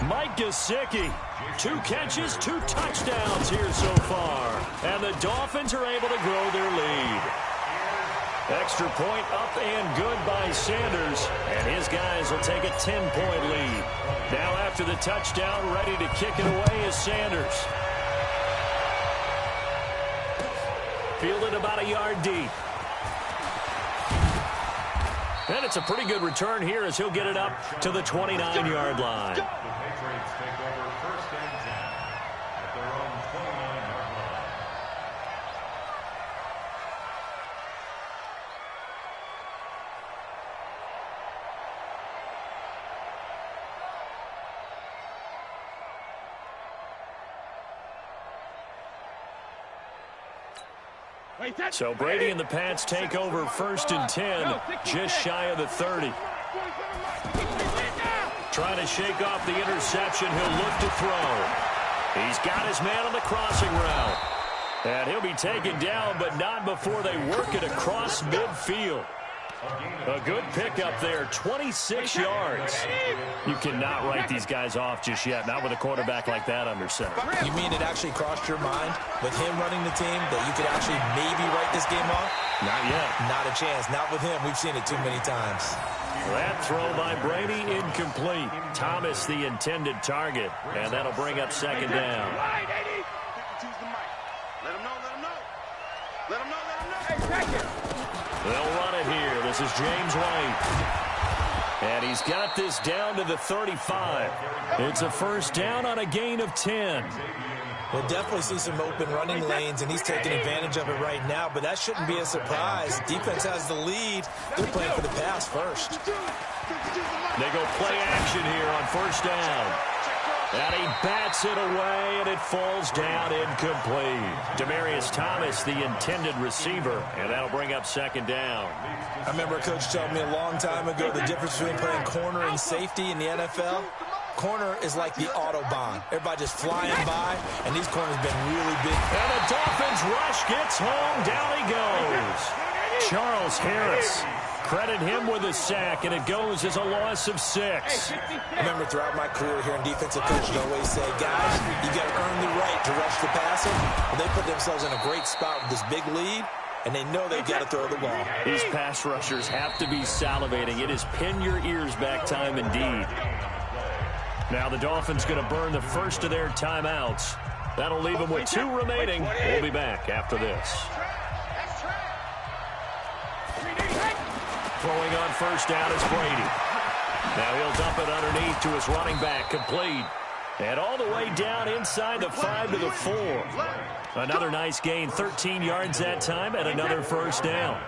Mike Gesicki, 2 catches, 2 touchdowns here so far. And the Dolphins are able to grow their lead. Extra point up and good by Sanders. And his guys will take a 10-point lead. Now after the touchdown, ready to kick it away is Sanders. Fielded about a yard deep. And it's a pretty good return here as he'll get it up to the 29-yard line. The Patriots take over 1st and 10 at their own 29-yard line. So Brady and the Pats take over 1st and 10, just shy of the 30. Trying to shake off the interception. He'll look to throw. He's got his man on the crossing route. And he'll be taken down, but not before they work it across midfield. A good pickup there, 26 yards. You cannot write these guys off just yet, not with a quarterback like that under center. You mean it actually crossed your mind with him running the team that you could actually maybe write this game off? Not yet. Not a chance. Not with him. We've seen it too many times. That throw by Brady incomplete. Thomas the intended target, and that'll bring up 2nd down. Let him know, let him know. Let him know, let him know. Hey, second. They'll run it here. This is James White. And he's got this down to the 35. It's a 1st down on a gain of 10. We'll definitely see some open running lanes, and he's taking advantage of it right now, but that shouldn't be a surprise. Defense has the lead. They're playing for the pass first. They go play action here on 1st down. And he bats it away, and it falls down incomplete. Demaryius Thomas, the intended receiver, and that'll bring up 2nd down. I remember a coach told me a long time ago the difference between playing corner and safety in the NFL. Corner is like the Autobahn. Everybody just flying by, and these corners have been really big. And the Dolphins rush gets home. Down he goes. Charles Harris. Credit him with a sack, and it goes as a loss of 6. I remember throughout my career here in defensive coaches always say, guys, you got to earn the right to rush the passer. Well, they put themselves in a great spot with this big lead, and they know they've got to throw the ball. These pass rushers have to be salivating. It is pin your ears back time indeed. Now the Dolphins going to burn the first of their timeouts. That'll leave them with 2 remaining. We'll be back after this. Throwing on 1st down is Brady. Now he'll dump it underneath to his running back, complete. And all the way down inside the 5 to the 4. Another nice gain, 13 yards that time, and another 1st down.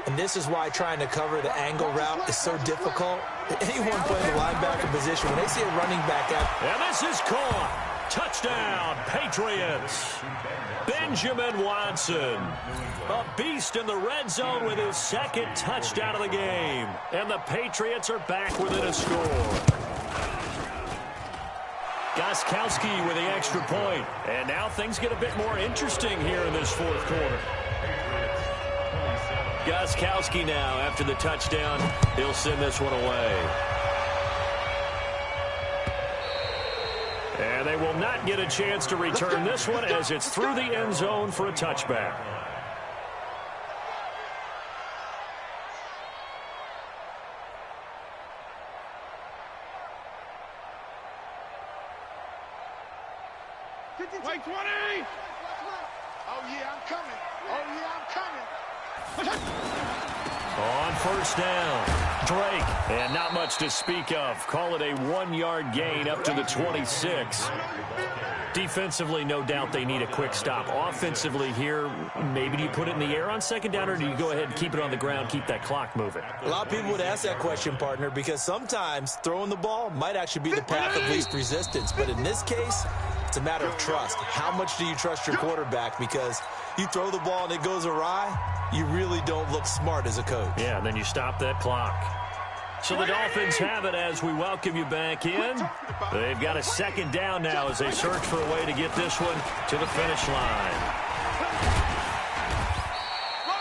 And this is why trying to cover the angle route is so difficult. Anyone playing the linebacker position, when they see a running back out. And this is caught. Touchdown, Patriots. Benjamin Watson. A beast in the red zone with his 2nd touchdown of the game. And the Patriots are back within a score. Gostkowski with the extra point. And now things get a bit more interesting here in this 4th quarter. Gostkowski now after the touchdown. He'll send this one away. And they will not get a chance to return this one as it's through the end zone for a touchback. Wait, 20! Oh, yeah, I'm coming. Oh, yeah, I'm coming. On 1st down, Drake. And not much to speak of. Call it a 1-yard gain up to the 26. Defensively, no doubt they need a quick stop. Offensively here, maybe do you put it in the air on 2nd down, or do you go ahead and keep it on the ground, keep that clock moving? A lot of people would ask that question, partner, because sometimes throwing the ball might actually be the path of least resistance. But in this case, it's a matter of trust. How much do you trust your quarterback? Because you throw the ball and it goes awry, you really don't look smart as a coach. Yeah, and then you stop that clock. So the Dolphins have it as we welcome you back in. They've got a 2nd down now as they search for a way to get this one to the finish line.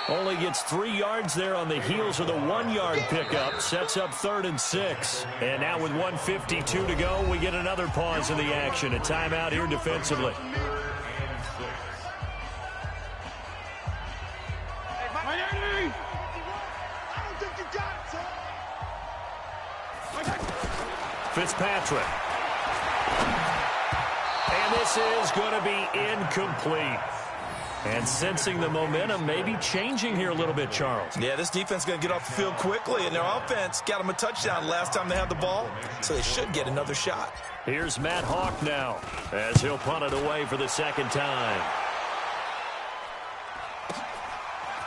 Only gets 3 yards there on the heels of the 1-yard pickup. Sets up 3rd and 6. And now with 1:52 to go, we get another pause in the action. A timeout here defensively. Fitzpatrick. And this is going to be incomplete. And sensing the momentum may be changing here a little bit, Charles. Yeah, this defense is going to get off the field quickly, and their offense got them a touchdown last time they had the ball, so they should get another shot. Here's Matt Hawk now, as he'll punt it away for the second time.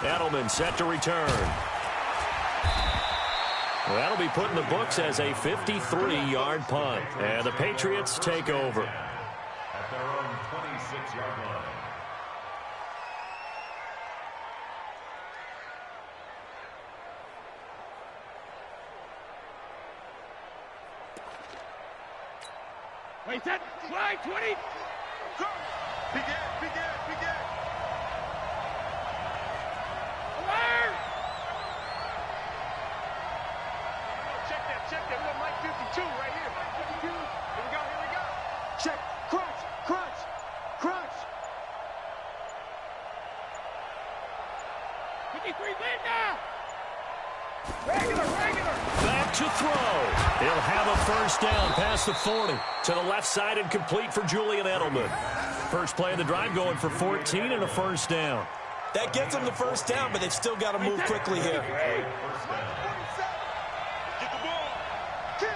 Edelman set to return. Well, that'll be put in the books as a 53-yard punt, and the Patriots take over. At their own 26-yard line. Wait, that flag 20. Go. Begin. Alert. Check that. Look, Mike 52 right here. Mike 52. Here we go. Check. Crunch. 53 Linda. Regular. Back to throw. He'll have a first down past the 40. To the left side and complete for Julian Edelman. First play of the drive going for 14 and a first down. That gets them the first down, but they've still got to move quickly here. Get the ball. Kill.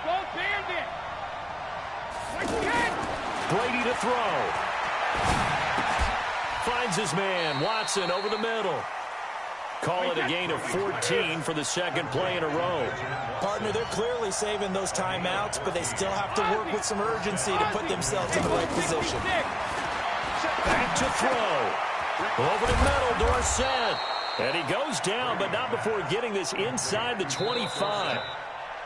Ball bandit. Brady to throw. Finds his man. Watson over the middle. Call it a gain of 14 for the second play in a row. Partner, they're clearly saving those timeouts, but they still have to work with some urgency to put themselves in the right position. Back to throw. Over the middle, Dorsett. And he goes down, but not before getting this inside the 25.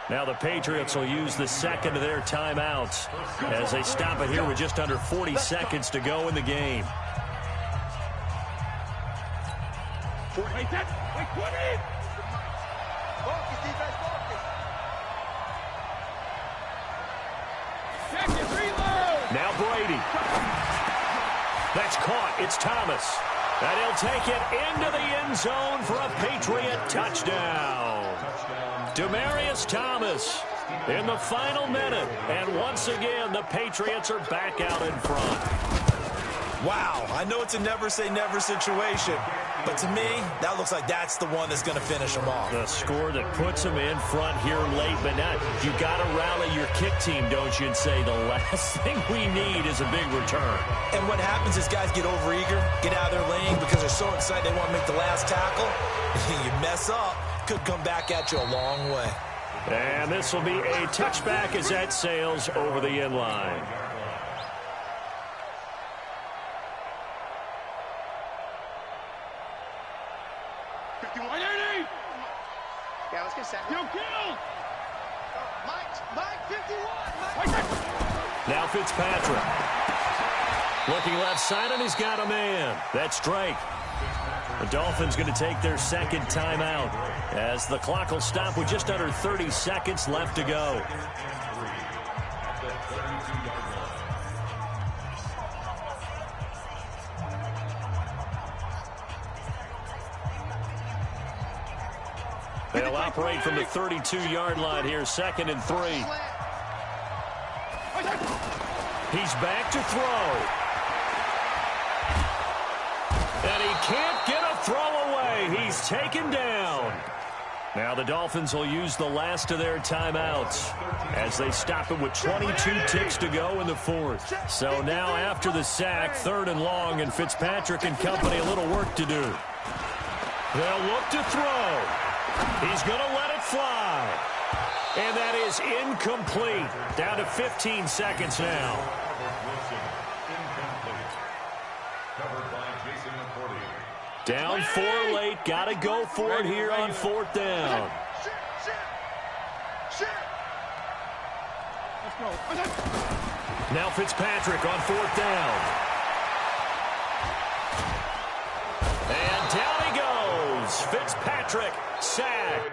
Now the Patriots will use the second of their timeouts as they stop it here with just under 40 seconds to go in the game. Wait, 20! Focus, defense, focus. Check it, reload! Now Brady. That's caught. It's Thomas. And he'll take it into the end zone for a Patriot touchdown. Demaryius Thomas in the final minute. And once again, the Patriots are back out in front. Wow, I know it's a never-say-never situation, but to me, that looks like that's the one that's going to finish them off. The score that puts them in front here late, but now you got to rally your kick team, don't you, and say the last thing we need is a big return. And what happens is guys get overeager, get out of their lane because they're so excited they want to make the last tackle. You mess up, could come back at you a long way. And this will be a touchback as that sails over the end line. Yeah, let's get set. Kill! Mike 51! Now Fitzpatrick. Looking left side, and he's got a man. That's Drake. The Dolphins going to take their second timeout as the clock will stop with just under 30 seconds left to go. They'll operate from the 32-yard line here, 2nd and 3. He's back to throw. And he can't get a throw away. He's taken down. Now the Dolphins will use the last of their timeouts as they stop it with 22 ticks to go in the fourth. So now after the sack, 3rd and long, and Fitzpatrick and company a little work to do. They'll look to throw. He's going to let it fly. And that is incomplete. Down to 15 seconds now. Down 4 late. Got to go for it here on 4th down. Now Fitzpatrick on 4th down. And down he goes. Fitzpatrick, sack.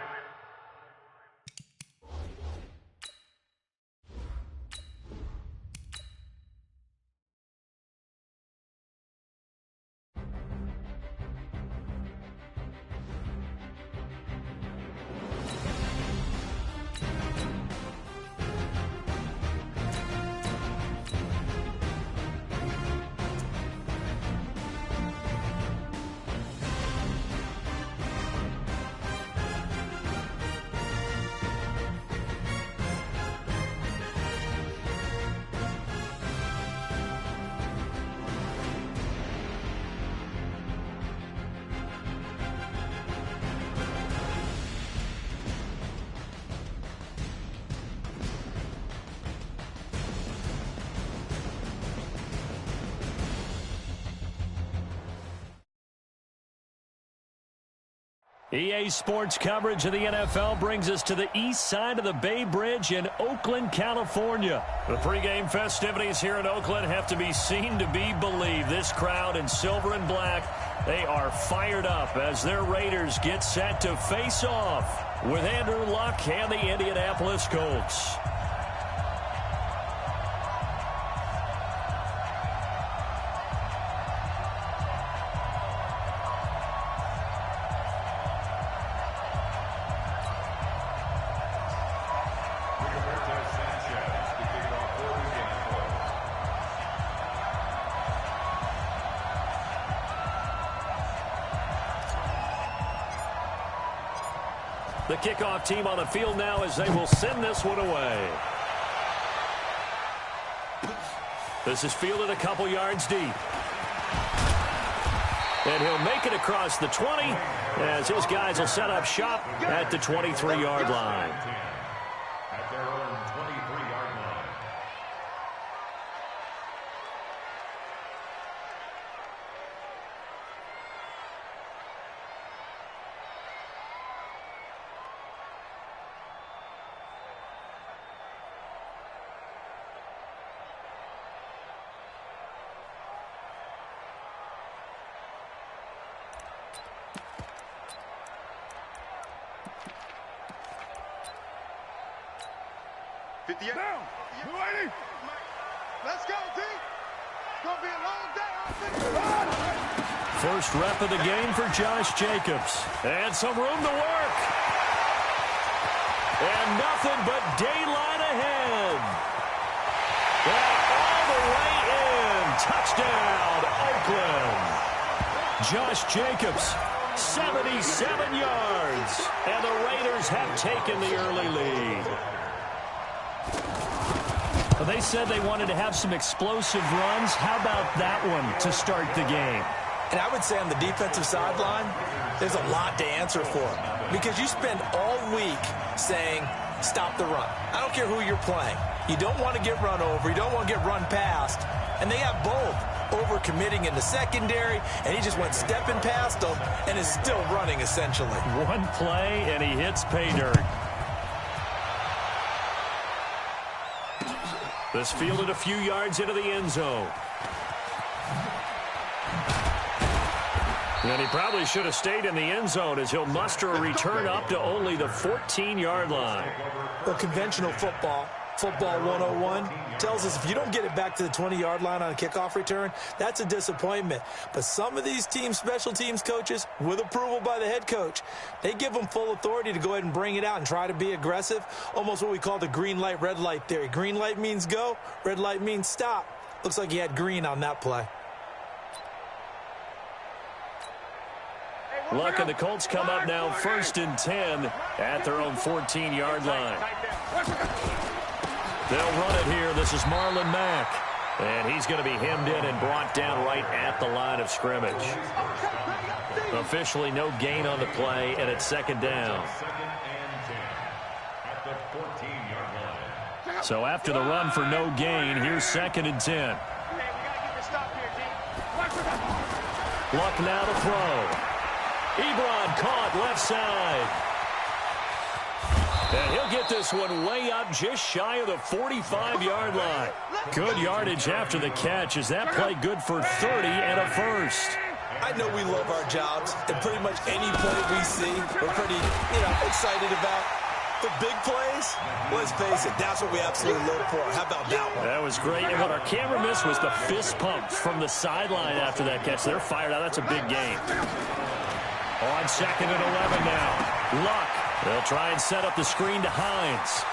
EA Sports coverage of the NFL brings us to the east side of the Bay Bridge in Oakland, California. The pregame festivities here in Oakland have to be seen to be believed. This crowd in silver and black, they are fired up as their Raiders get set to face off with Andrew Luck and the Indianapolis Colts. The kickoff team on the field now as they will send this one away. This is fielded a couple yards deep. And he'll make it across the 20 as his guys will set up shop at the 23-yard line. At their own 23-yard line. Down. You ready? Let's go, D. Gonna be a long day. First rep of the game for Josh Jacobs. And some room to work. And nothing but daylight ahead. And all the way in. Touchdown, Oakland. Josh Jacobs, 77 yards. And the Raiders have taken the early lead. They said they wanted to have some explosive runs. How about that one to start the game? And I would say on the defensive sideline, there's a lot to answer for. Because you spend all week saying, stop the run. I don't care who you're playing. You don't want to get run over. You don't want to get run past. And they have both. Over-committing in the secondary, and he just went stepping past them and is still running, essentially. One play, and he hits pay dirt. This fielded a few yards into the end zone. And he probably should have stayed in the end zone as he'll muster a return up to only the 14-yard line. Well, conventional football 101, tells us if you don't get it back to the 20-yard line on a kickoff return, that's a disappointment. But some of these team special teams coaches, with approval by the head coach, they give them full authority to go ahead and bring it out and try to be aggressive, almost what we call the green light, red light theory. Green light means go, red light means stop. Looks like he had green on that play. Luck and the Colts come up now 1st and 10 at their own 14-yard line. They'll run it here. This is Marlon Mack. And he's going to be hemmed in and brought down right at the line of scrimmage. Officially no gain on the play, and it's 2nd down. So after the run for no gain, here's 2nd and 10. Luck now to throw. Ebron caught left side. And he'll get this one way up just shy of the 45-yard line. Good yardage after the catch. Is that play good for 30 and a first? I know we love our jobs, and pretty much any play we see, we're pretty, excited about. The big plays, let's face it, that's what we absolutely look for. How about that one? That was great. And what our camera missed was the fist pump from the sideline after that catch. They're fired out. That's a big game. On 2nd and 11 now. Luck. They'll try and set up the screen to Hines.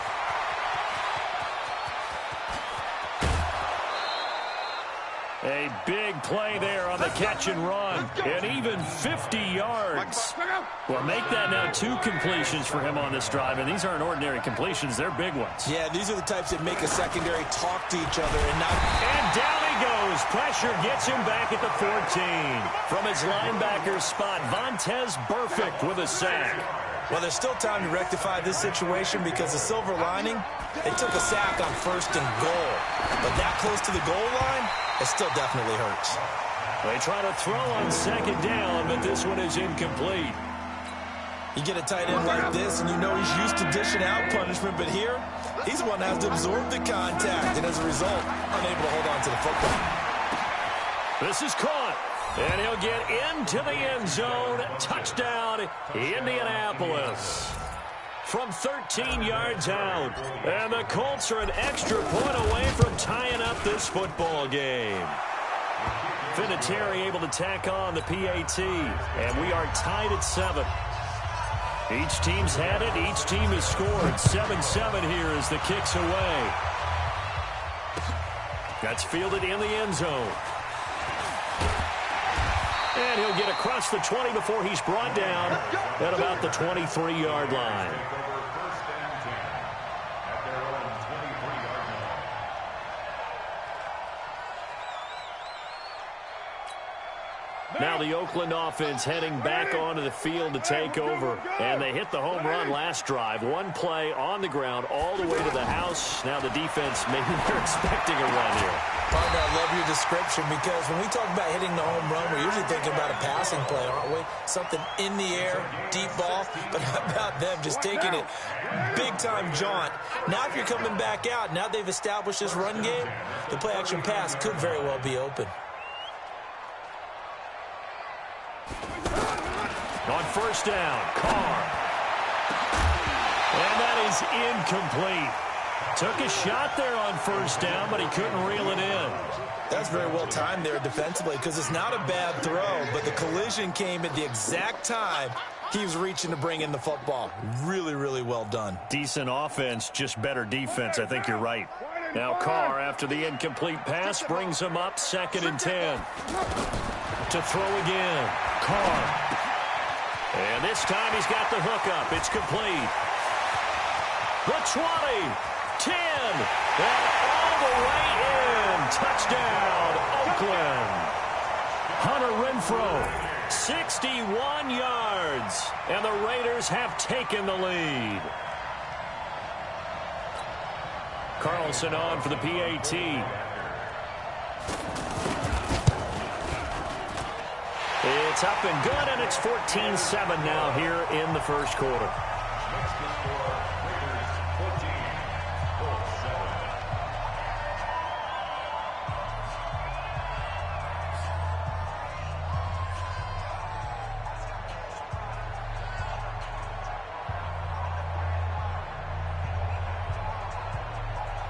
A big play there on the catch and run. And even 50 yards. Well, make that now 2 completions for him on this drive. And these aren't ordinary completions. They're big ones. Yeah, these are the types that make a secondary talk to each other and not... And down he goes. Pressure gets him back at the 14. From his linebacker spot, Vontaze Burfict with a sack. Well, there's still time to rectify this situation because the silver lining, they took a sack on 1st and goal. But that close to the goal line, it still definitely hurts. They try to throw on 2nd down, but this one is incomplete. You get a tight end like this, and you know he's used to dishing out punishment, but here, he's the one that has to absorb the contact, and as a result, unable to hold on to the football. This is caught, and he'll get into the end zone. Touchdown, Indianapolis. From 13 yards out, and the Colts are an extra point away from tying up this football game. Vinatieri able to tack on the PAT, and we are tied at 7. Each team's had it. Each team has scored. 7-7 here as the kick's away. That's fielded in the end zone. And he'll get across the 20 before he's brought down at about the 23-yard line. Now the Oakland offense heading back onto the field to take over. And they hit the home run last drive. One play on the ground all the way to the house. Now the defense, maybe they're expecting a run here. Partner, I love your description because when we talk about hitting the home run, we're usually thinking about a passing play, aren't we? Something in the air, deep ball. But how about them just taking it big-time jaunt? Now if you're coming back out, now they've established this run game, the play-action pass could very well be open. On first down, Carr. And that is incomplete. Took a shot there on first down, but he couldn't reel it in. That's very well timed there defensively because it's not a bad throw, but the collision came at the exact time he was reaching to bring in the football. Really, really well done. Decent offense, just better defense. I think you're right. Now Carr, after the incomplete pass, brings him up 2nd and 10. To throw again, Carr. And this time he's got the hook up. It's complete. The 20, 10, and all the way in. Touchdown, Oakland. Hunter Renfrow, 61 yards. And the Raiders have taken the lead. Carlson on for the PAT. It's up and good, and it's 14-7 now here in the first quarter.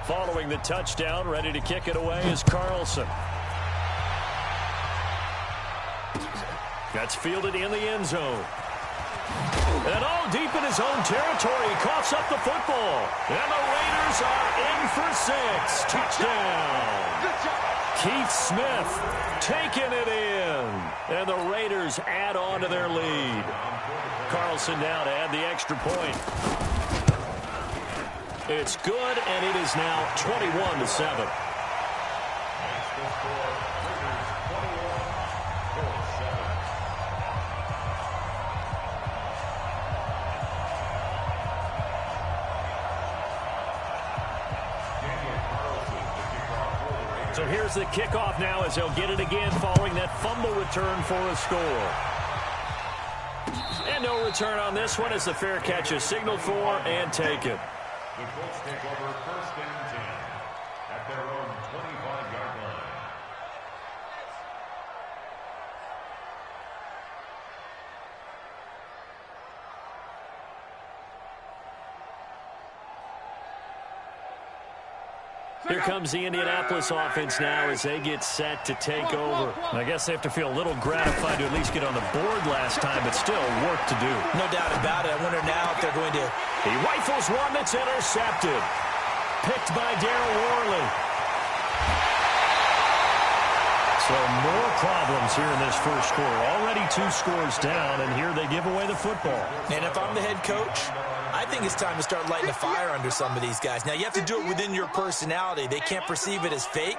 Following the touchdown, ready to kick it away is Carlson. That's fielded in the end zone. And all deep in his own territory, he coughs up the football. And the Raiders are in for 6. Touchdown. Keith Smith taking it in. And the Raiders add on to their lead. Carlson now to add the extra point. It's good, and it is now 21-7. So here's the kickoff now as they'll get it again following that fumble return for a score. And no return on this one as the fair catch is signaled for and taken. The Colts take over 1st and 10 at their own 25-yard line. Here comes the Indianapolis offense now as they get set to take over. I guess they have to feel a little gratified to at least get on the board last time, but still work to do. No doubt about it. I wonder now if they're going to... He rifles one that's intercepted. Picked by Darryl Worley. So more problems here in this first quarter. Already 2 scores down, and here they give away the football. And if I'm the head coach, I think it's time to start lighting a fire under some of these guys. Now, you have to do it within your personality. They can't perceive it as fake,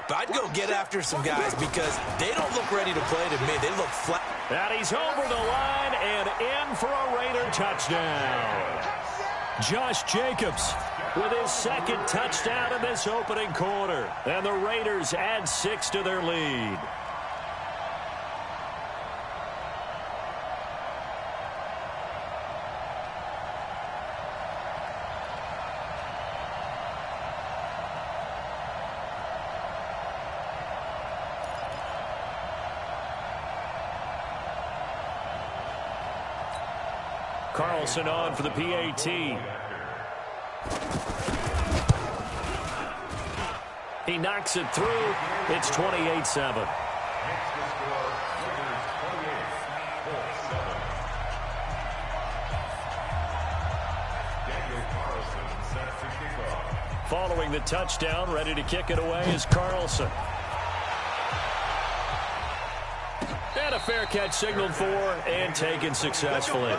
but I'd go get after some guys because they don't look ready to play to me. They look flat. And he's over the line and in for a Raider touchdown. Josh Jacobs with his 2nd touchdown in this opening quarter. And the Raiders add 6 to their lead. Carlson on for the PAT. He knocks it through. It's 28-7. Following the touchdown, ready to kick it away is Carlson. And a fair catch signaled for and taken successfully.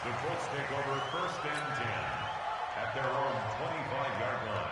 The Colts take over 1st and 10 at their own 25-yard line.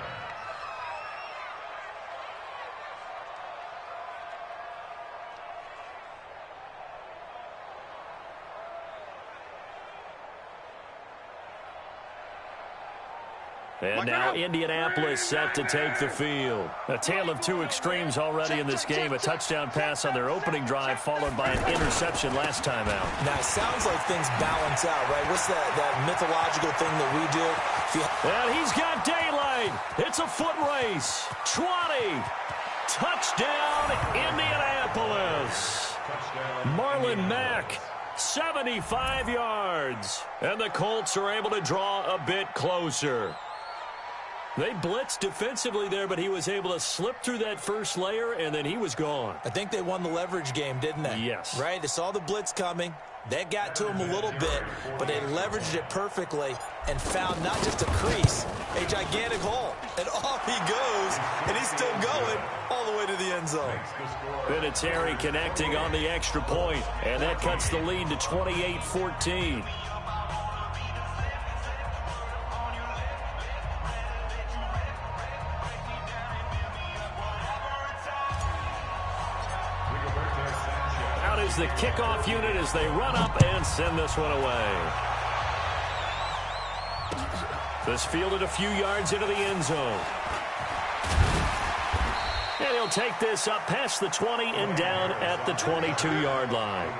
And now Indianapolis set to take the field. A tale of two extremes already in this game. A touchdown pass on their opening drive followed by an interception last time out. Now, it sounds like things balance out, right? What's that mythological thing that we do? And he's got daylight. It's a foot race. 20. Touchdown, Indianapolis. Marlon Mack, 75 yards. And the Colts are able to draw a bit closer. They blitzed defensively there, but he was able to slip through that first layer, and then he was gone. I think they won the leverage game, didn't they? Yes. Right? They saw the blitz coming. That got to him a little bit, but they leveraged it perfectly and found not just a crease, a gigantic hole. And off he goes, and he's still going all the way to the end zone. Vinatieri connecting on the extra point, and that cuts the lead to 28-14. Is the kickoff unit as they run up and send this one away. This fielded a few yards into the end zone. And he'll take this up past the 20 and down at the 22-yard line.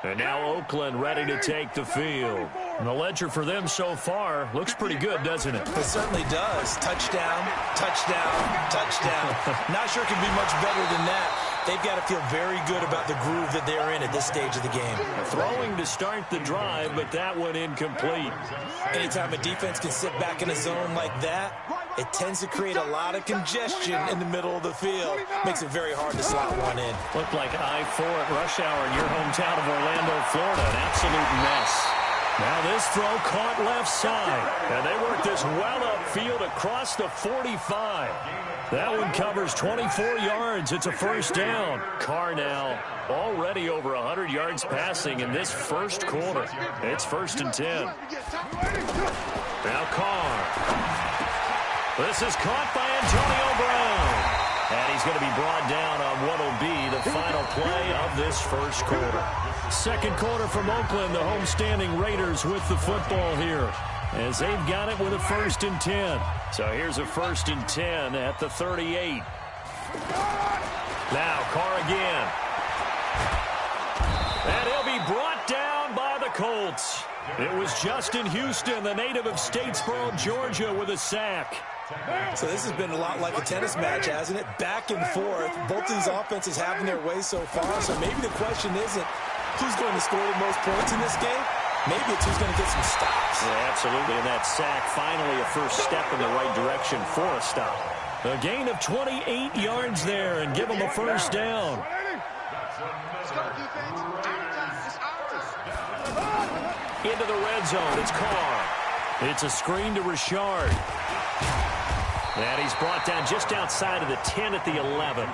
And now Oakland ready to take the field. And the ledger for them so far looks pretty good, doesn't it? It certainly does. Touchdown, touchdown, touchdown. Not sure it can be much better than that. They've got to feel very good about the groove that they're in at this stage of the game. Throwing to start the drive, but that one incomplete. Anytime a defense can sit back in a zone like that, it tends to create a lot of congestion in the middle of the field. Makes it very hard to slot one in. Looked like I-4 at rush hour in your hometown of Orlando, Florida. An absolute mess. Now this throw caught left side. And they work this well upfield across the 45. That one covers 24 yards. It's a first down. Carr now already over 100 yards passing in this first quarter. It's 1st and 10. Now Carr. This is caught by Antonio Brown. And he's going to be brought down on what will be the final play of this first quarter. Second quarter from Oakland, the homestanding Raiders with the football here, as they've got it with a 1st and 10. So here's a 1st and 10 at the 38. Now Carr again. And he'll be brought down by the Colts. It was Justin Houston, the native of Statesboro, Georgia, with a sack. So this has been a lot like a tennis match, hasn't it? Back and forth. Both of these offenses having their way so far. So maybe the question isn't who's going to score the most points in this game. Maybe it's who's going to get some stops. Yeah, absolutely. And that sack, finally a first step in the right direction for a stop. A gain of 28 yards there and give them a first down. Into the red zone. It's Carr. It's a screen to Richard. And he's brought down just outside of the 10 at the 11.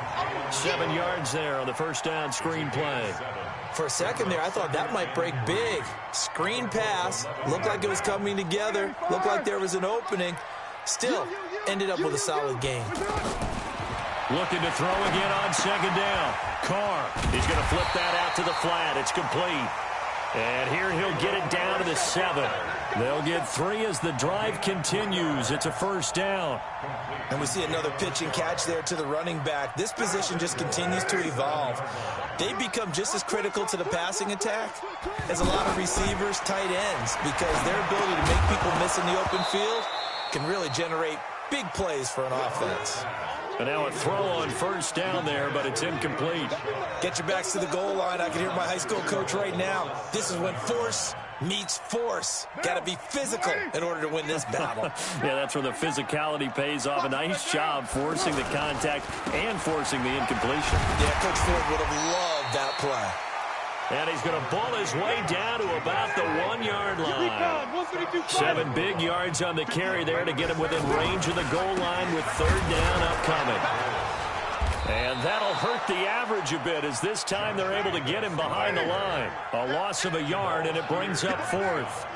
7 yards there on the first down screen play. For a second there, I thought that might break big. Screen pass. Looked like it was coming together. Looked like there was an opening. Still, ended up with a solid game. Looking to throw again on second down. Carr. He's going to flip that out to the flat. It's complete. And here he'll get it down to the 7. They'll get 3 as the drive continues. It's a first down. And we see another pitch and catch there to the running back. This position just continues to evolve. They become just as critical to the passing attack as a lot of receivers, tight ends, because their ability to make people miss in the open field can really generate Big plays for an offense. And now a throw on first down there, but it's incomplete. Get your backs to the goal line. I can hear my high school coach right now. This is when force meets force. Got to be physical in order to win this battle. Yeah, that's where the physicality pays off. A nice job forcing the contact and forcing the incompletion. Yeah, Coach Ford would have loved that play. And he's going to ball his way down to about the 1-yard line. 7 big yards on the carry there to get him within range of the goal line with third down upcoming. And that'll hurt the average a bit as this time they're able to get him behind the line. A loss of a yard, and it brings up fourth.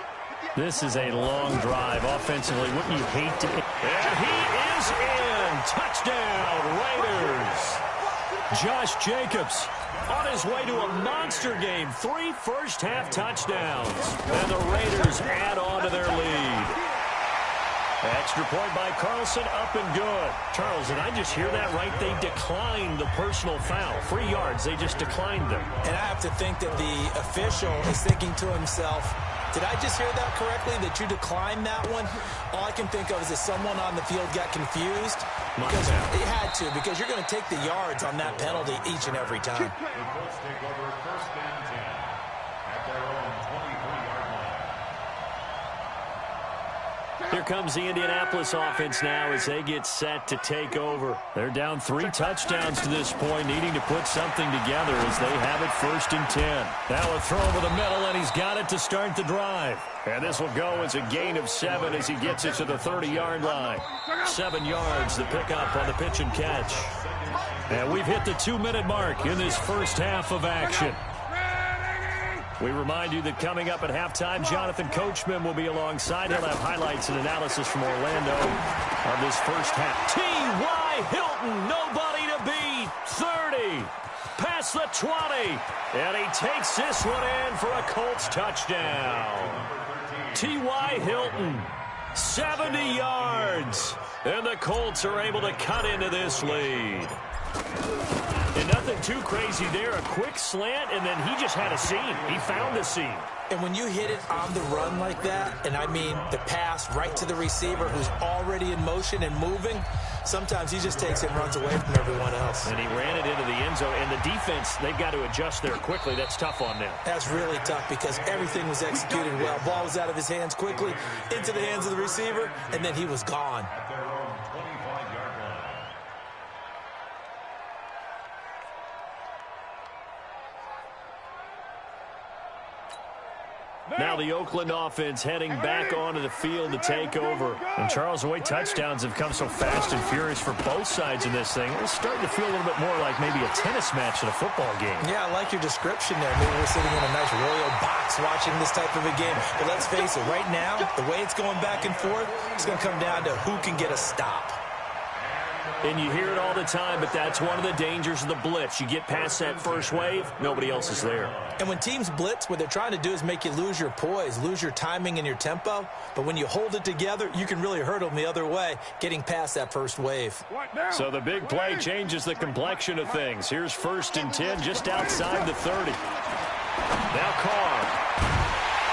This is a long drive offensively. Wouldn't you hate to... And he is in. Touchdown, Raiders. Josh Jacobs on his way to a monster game. 3 first-half touchdowns. And the Raiders add on to their lead. Extra point by Carlson, up and good. Charles, did I just hear that right? They declined the personal foul. 3 yards, they just declined them. And I have to think that the official is thinking to himself, did I just hear that correctly, that you declined that one? All I can think of is that someone on the field got confused. Because it had to, because you're going to take the yards on that penalty each and every time. The Colts take over first and 10 at their own 23-yard line. Here comes the Indianapolis offense now as they get set to take over. They're down 3 touchdowns to this point, needing to put something together as they have it first and 10. Now a throw over the middle, and he's got it to start the drive. And this will go as a gain of 7 as he gets it to the 30-yard line. 7 yards, the pickup on the pitch and catch. And we've hit the 2-minute mark in this first half of action. We remind you that coming up at halftime, Jonathan Coachman will be alongside. He'll have highlights and analysis from Orlando on this first half. T.Y. Hilton, nobody to beat. 30, past the 20, and he takes this one in for a Colts touchdown. T.Y. Hilton, 70 yards, and the Colts are able to cut into this lead. And nothing too crazy there. A quick slant, and then he just had a seam. He found a seam. And when you hit it on the run like that, and I mean the pass right to the receiver who's already in motion and moving, sometimes he just takes it and runs away from everyone else. And he ran it into the end zone. And the defense, they've got to adjust there quickly. That's tough on them. That's really tough because everything was executed well. Ball was out of his hands quickly, into the hands of the receiver, and then he was gone. At their own 25-yard line. Now the Oakland offense heading back onto the field to take over. And Charles, the way touchdowns have come so fast and furious for both sides in this thing, it's starting to feel a little bit more like maybe a tennis match in a football game. Yeah, I like your description there. Maybe we're sitting in a nice royal box watching this type of a game. But let's face it, right now, the way it's going back and forth, it's going to come down to who can get a stop. And you hear it all the time, but that's one of the dangers of the blitz. You get past that first wave, nobody else is there. And when teams blitz, what they're trying to do is make you lose your poise, lose your timing and your tempo. But when you hold it together, you can really hurt them the other way, getting past that first wave. So the big play changes the complexion of things. Here's first and 10 just outside the 30. Now Carr.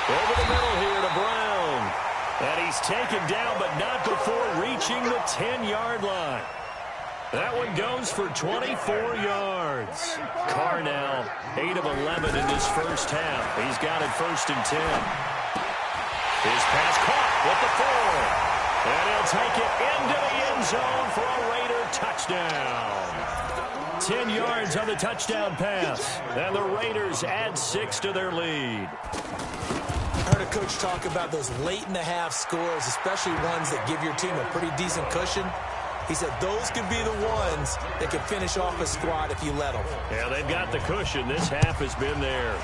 Over the middle here to Brown. And he's taken down, but not before reaching the 10-yard line. That one goes for 24 yards. Carr now 8 of 11 in this first half. He's got it first and 10. His pass caught with the 4. And he'll take it into the end zone for a Raider touchdown. 10 yards on the touchdown pass. And the Raiders add 6 to their lead. I heard a coach talk about those late-in-the-half scores, especially ones that give your team a pretty decent cushion. He said those could be the ones that can finish off a squad if you let them. Yeah, they've got the cushion. This half has been theirs.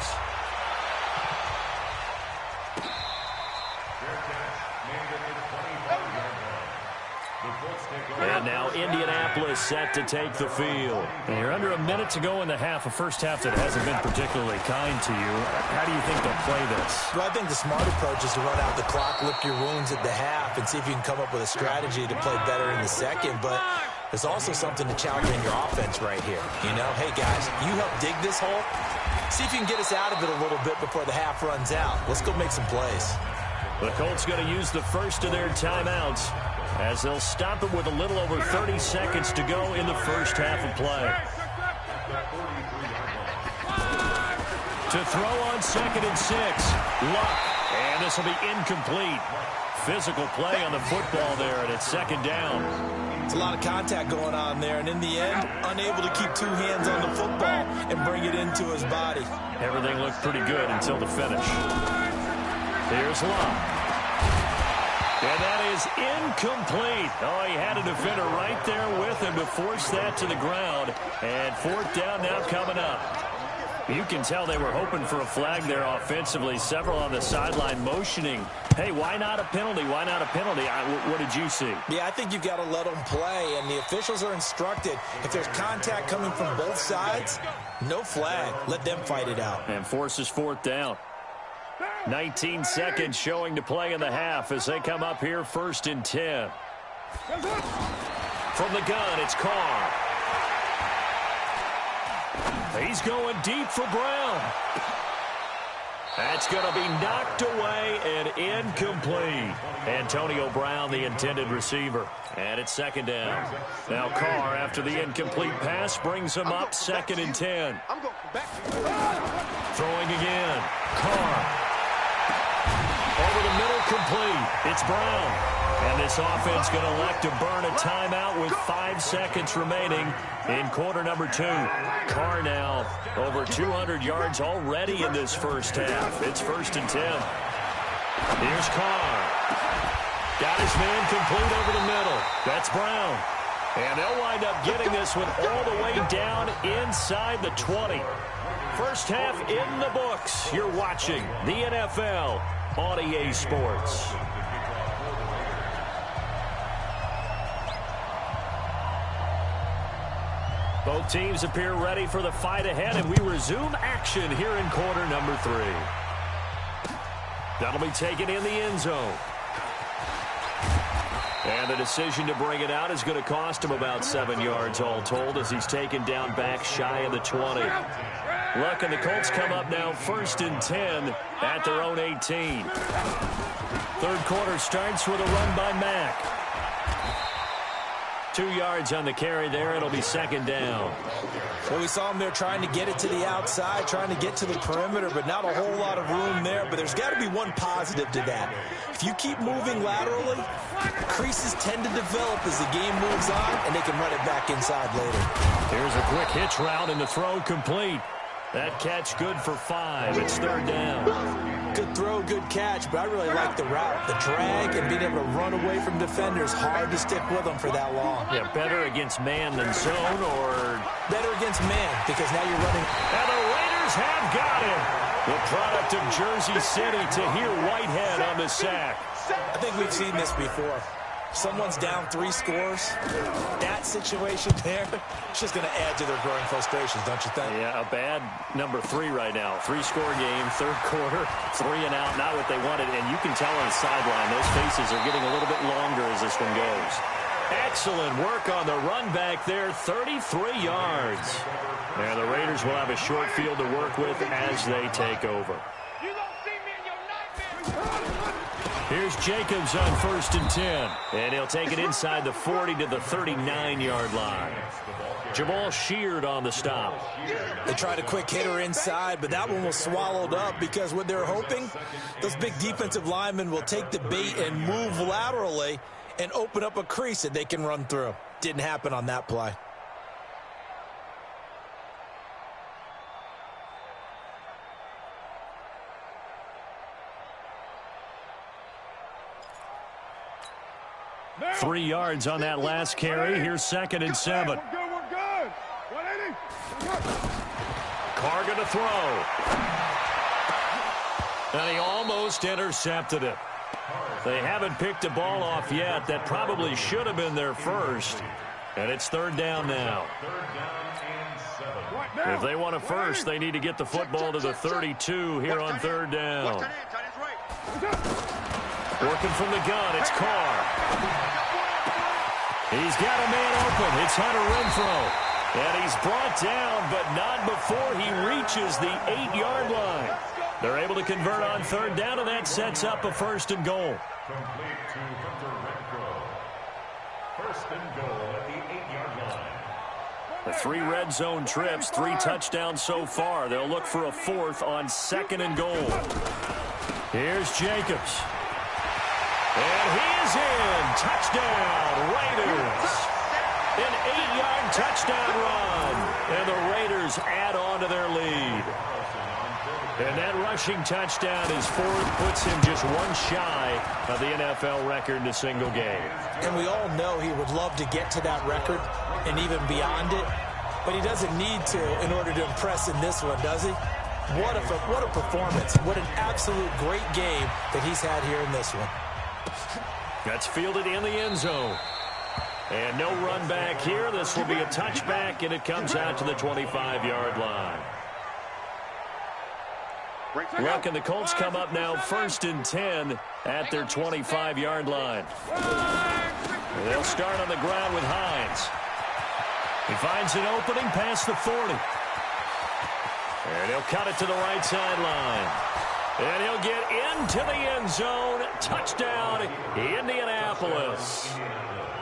And now Indianapolis set to take the field. And you're under a minute to go in the half, a first half that hasn't been particularly kind to you. How do you think they'll play this? Well, I think the smart approach is to run out the clock, lick your wounds at the half, and see if you can come up with a strategy to play better in the second. But there's also something to challenge in your offense right here. You know, hey, guys, you help dig this hole. See if you can get us out of it a little bit before the half runs out. Let's go make some plays. The Colts going to use the first of their timeouts as they'll stop it with a little over 30 seconds to go in the first half of play. To throw on 2nd and 6. Luck. And this will be incomplete. Physical play on the football there, and it's 2nd down. It's a lot of contact going on there, and in the end, unable to keep 2 hands on the football and bring it into his body. Everything looked pretty good until the finish. Here's Luck. And that is incomplete. Oh, he had a defender right there with him to force that to the ground. And 4th down now coming up. You can tell they were hoping for a flag there offensively. Several on the sideline motioning, hey, why not a penalty? Why not a penalty? What did you see? Yeah, I think you've got to let them play, and the officials are instructed. If there's contact coming from both sides, no flag. Let them fight it out. And forces 4th down. 19 seconds showing to play in the half as they come up here 1st and 10. From the gun, it's Carr. He's going deep for Brown. That's going to be knocked away and incomplete. Antonio Brown, the intended receiver. And it's 2nd down. Now Carr, after the incomplete pass, brings him up 2nd and 10. Throwing again. Carr. Over the middle, complete. It's Brown. And this offense going to elect to burn a timeout with 5 seconds remaining in quarter number 2. Carr now over 200 yards already in this first half. It's 1st and 10. Here's Carr. Got his man complete over the middle. That's Brown. And they'll wind up getting this one all the way down inside the 20. First half in the books. You're watching the NFL on EA Sports. Both teams appear ready for the fight ahead, and we resume action here in quarter number 3. That'll be taken in the end zone. And the decision to bring it out is going to cost him about 7 yards all told as he's taken down back shy of the 20. Luck and the Colts come up now 1st and 10 at their own 18. Third quarter starts with a run by Mack. 2 yards on the carry there. It'll be 2nd down. Well, we saw him there trying to get it to the outside, trying to get to the perimeter, but not a whole lot of room there. But there's got to be one positive to that. If you keep moving laterally, creases tend to develop as the game moves on, and they can run it back inside later. Here's a quick hitch route, and the throw complete. That catch good for 5. It's 3rd down. Good throw, good catch, but I really like the route. The drag and being able to run away from defenders, hard to stick with them for that long. Yeah, better against man than zone, or better against man, because now you're running. And the Raiders have got him. The product of Jersey City, Tahir Whitehead on the sack. I think we've seen this before. Someone's down 3 scores. That situation there, it's just going to add to their growing frustrations, don't you think? Yeah, a bad number 3 right now. 3-score game, third quarter, 3 and out, not what they wanted. And you can tell on the sideline, those faces are getting a little bit longer as this one goes. Excellent work on the run back there, 33 yards. And the Raiders will have a short field to work with as they take over. Here's Jacobs on 1st and 10. And he'll take it inside the 40 to the 39-yard line. Jamal Sheard on the stop. They tried a quick hitter inside, but that one was swallowed up because what they're hoping, those big defensive linemen will take the bait and move laterally and open up a crease that they can run through. Didn't happen on that play. No. 3 yards on that last carry. Here's 2nd and 7. We're good. 180. Carr going to throw. And he almost intercepted it. They haven't picked a ball off yet. That probably should have been their first. And it's 3rd down now. If they want a first, they need to get the football to the 32 here on 3rd down. Working from the gun, it's Carr. He's got a man open. It's Hunter Renfrow. And he's brought down, but not before he reaches the 8-yard line. They're able to convert on 3rd down, and that sets up a 1st and goal. First and goal at the 8-yard line. The 3 red zone trips, 3 touchdowns so far. They'll look for a 4th on 2nd and goal. Here's Jacobs. And he is in. Touchdown, Raiders. An 8-yard touchdown run. And the Raiders add on to their lead. And that rushing touchdown is 4th, puts him just 1 shy of the NFL record in a single game. And we all know he would love to get to that record and even beyond it, but he doesn't need to in order to impress in this one, does he? What a performance. What an absolute great game that he's had here in this one. That's fielded in the end zone. And no run back here. This will be a touchback, and it comes out to the 25-yard line. Luck and the Colts come up now 1st and 10 at their 25-yard line. They'll start on the ground with Hines. He finds an opening past the 40. And he'll cut it to the right sideline. And he'll get into the end zone. Touchdown, Indianapolis.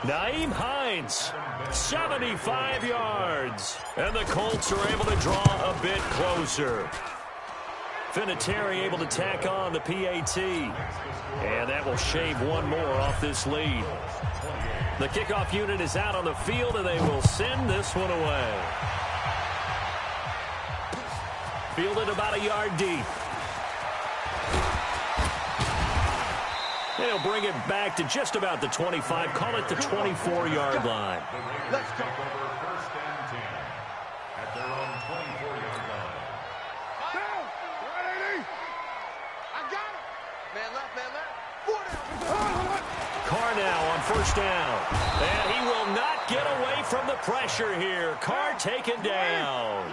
Nyheim Hines, 75 yards. And the Colts are able to draw a bit closer. Vinatieri able to tack on the PAT. And that will shave 1 more off this lead. The kickoff unit is out on the field, and they will send this one away. Fielded about a yard deep. They'll bring it back to just about the 25. Call it the 24-yard line. Let's go over 1st and 10 at their own 24-yard line. Down. 180. I got it. Man left, man left. 4 down. Carr now on 1st down. And he will not get away from the pressure here. Carr taken down.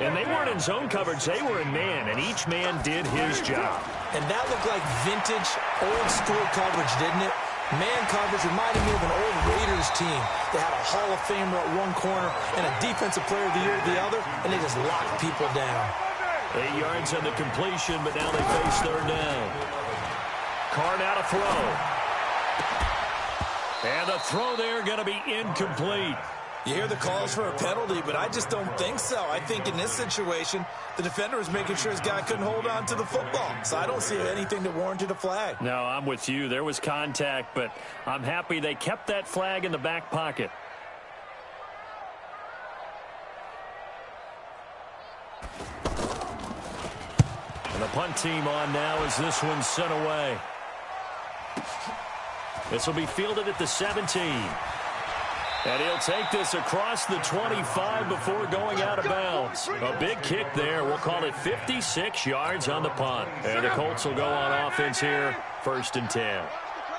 And they weren't in zone coverage. They were in man, and each man did his job. And that looked like vintage, old-school coverage, didn't it? Man coverage reminded me of an old Raiders team. They had a Hall of Famer at one corner and a Defensive Player of the Year at the other, and they just locked people down. 8 yards on the completion, but now they face 3rd down. Carr now to throw. And the throw there going to be incomplete. You hear the calls for a penalty, but I just don't think so. I think in this situation, the defender was making sure his guy couldn't hold on to the football. So I don't see anything that warranted a flag. No, I'm with you. There was contact, but I'm happy they kept that flag in the back pocket. And the punt team on now as this one's sent away. This will be fielded at the 17. And he'll take this across the 25 before going out of bounds. A big kick there. We'll call it 56 yards on the punt. And the Colts will go on offense here, 1st and 10.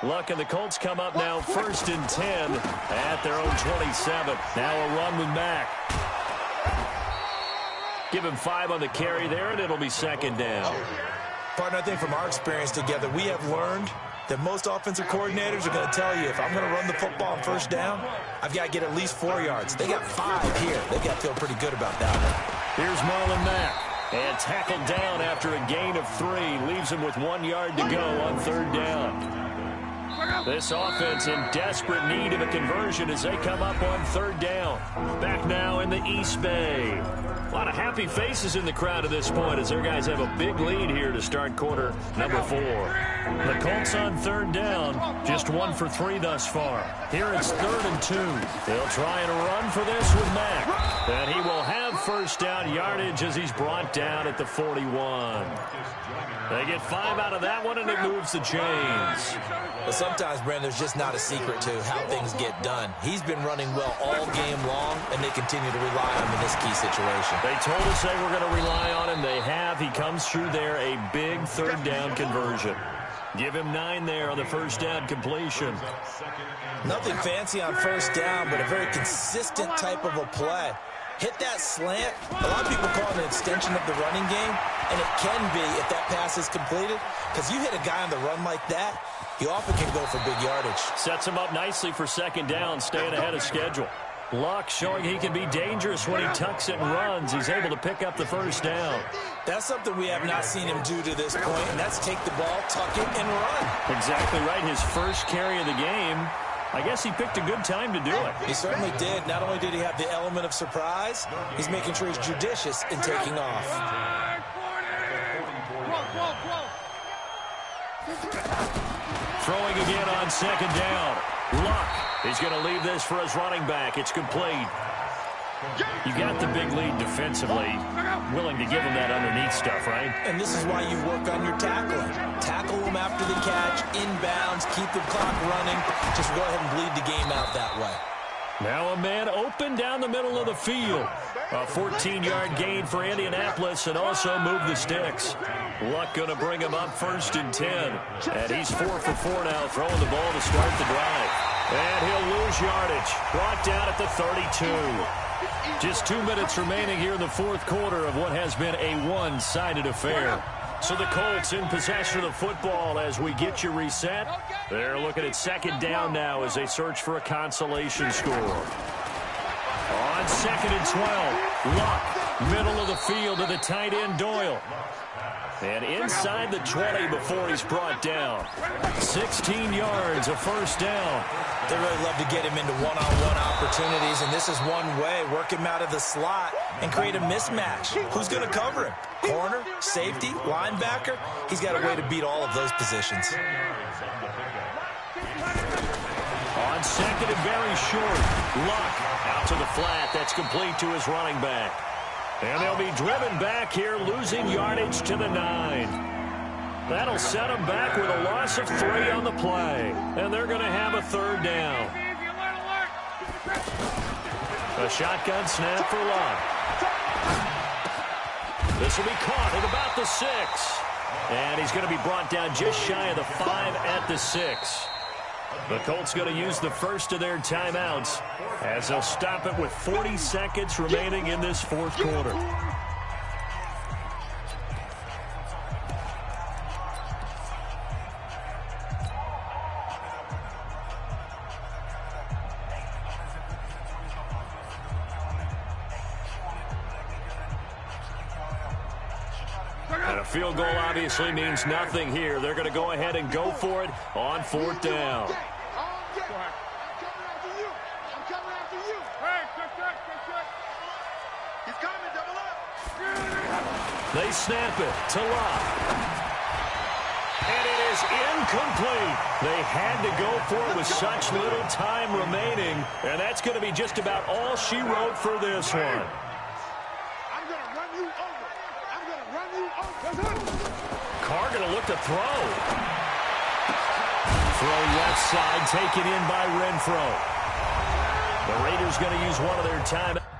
Luck and the Colts come up now 1st and 10 at their own 27. Now a run with Mack. Give him 5 on the carry there, and it'll be 2nd down. Partner, I think from our experience together, we have learned that most offensive coordinators are going to tell you, if I'm going to run the football on 1st down, I've got to get at least 4 yards. They got 5 here. They got to feel pretty good about that one. Here's Marlon Mack. And tackled down after a gain of 3. Leaves him with 1 yard to go on 3rd down. This offense in desperate need of a conversion as they come up on 3rd down. Back now in the East Bay. A lot of happy faces in the crowd at this point as their guys have a big lead here to start quarter number 4. The Colts on 3rd down, just 1 for 3 thus far. Here it's 3rd and 2. They'll try and run for this with Mack. And he will have 1st down yardage as he's brought down at the 41. They get 5 out of that one, and it moves the chains. But sometimes, Brandon, there's just not a secret to how things get done. He's been running well all game long, and they continue to rely on him in this key situation. They told us they were going to rely on him. They have. He comes through there, a big 3rd down conversion. Give him 9 there on the 1st down completion. Nothing fancy on 1st down, but a very consistent type of a play. Hit that slant. A lot of people call it an extension of the running game, and it can be if that pass is completed, because you hit a guy on the run like that, he often can go for big yardage. Sets him up nicely for 2nd down, staying ahead of schedule. Luck showing he can be dangerous when he tucks it and runs. He's able to pick up the 1st down. That's something we have not seen him do to this point, and that's take the ball, tuck it, and run. Exactly right. His first carry of the game. I guess he picked a good time to do it. He certainly did. Not only did he have the element of surprise, he's making sure he's judicious in taking off. Throwing again on second down. Luck. He's going to leave this for his running back. It's complete. You got the big lead defensively. Willing to give him that underneath stuff, right? And this is why you work on your tackling. Tackle them after the catch, inbounds, keep the clock running. Just go ahead and bleed the game out that way. Now a man open down the middle of the field. A 14-yard gain for Indianapolis and also move the sticks. Luck going to bring him up 1st and 10. And he's 4 for 4 now, throwing the ball to start the drive. And he'll lose yardage. Brought down at the 32. Just 2 minutes remaining here in the fourth quarter of what has been a one-sided affair. So the Colts in possession of the football as we get you reset. They're looking at second down now as they search for a consolation score. On 2nd and 12, Luck, middle of the field to the tight end Doyle. And inside the 20 before he's brought down. 16 yards, a first down. They really love to get him into one-on-one opportunities, and this is one way. Work him out of the slot and create a mismatch. Who's going to cover him? Corner, safety, linebacker? He's got a way to beat all of those positions. On 2nd and very short, Luck out to the flat. That's complete to his running back. And they'll be driven back here, losing yardage to the 9. That'll set them back with a loss of 3 on the play. And they're going to have a third down. A shotgun snap for Luck. This will be caught at about the 6. And he's going to be brought down just shy of the 5 at the 6. The Colts going to use the first of their timeouts as they'll stop it with 40 seconds remaining in this fourth quarter. And a field goal obviously means nothing here. They're going to go ahead and go for it on 4th down. They snap it to Luck. And it is incomplete. They had to go for it with such little time remaining. And that's going to be just about all she wrote for this one. I'm going to run you over. I'm going to run you over. Carr going to look to throw. Throw left side, taken in by Renfro. The Raiders going to use one of their timeouts.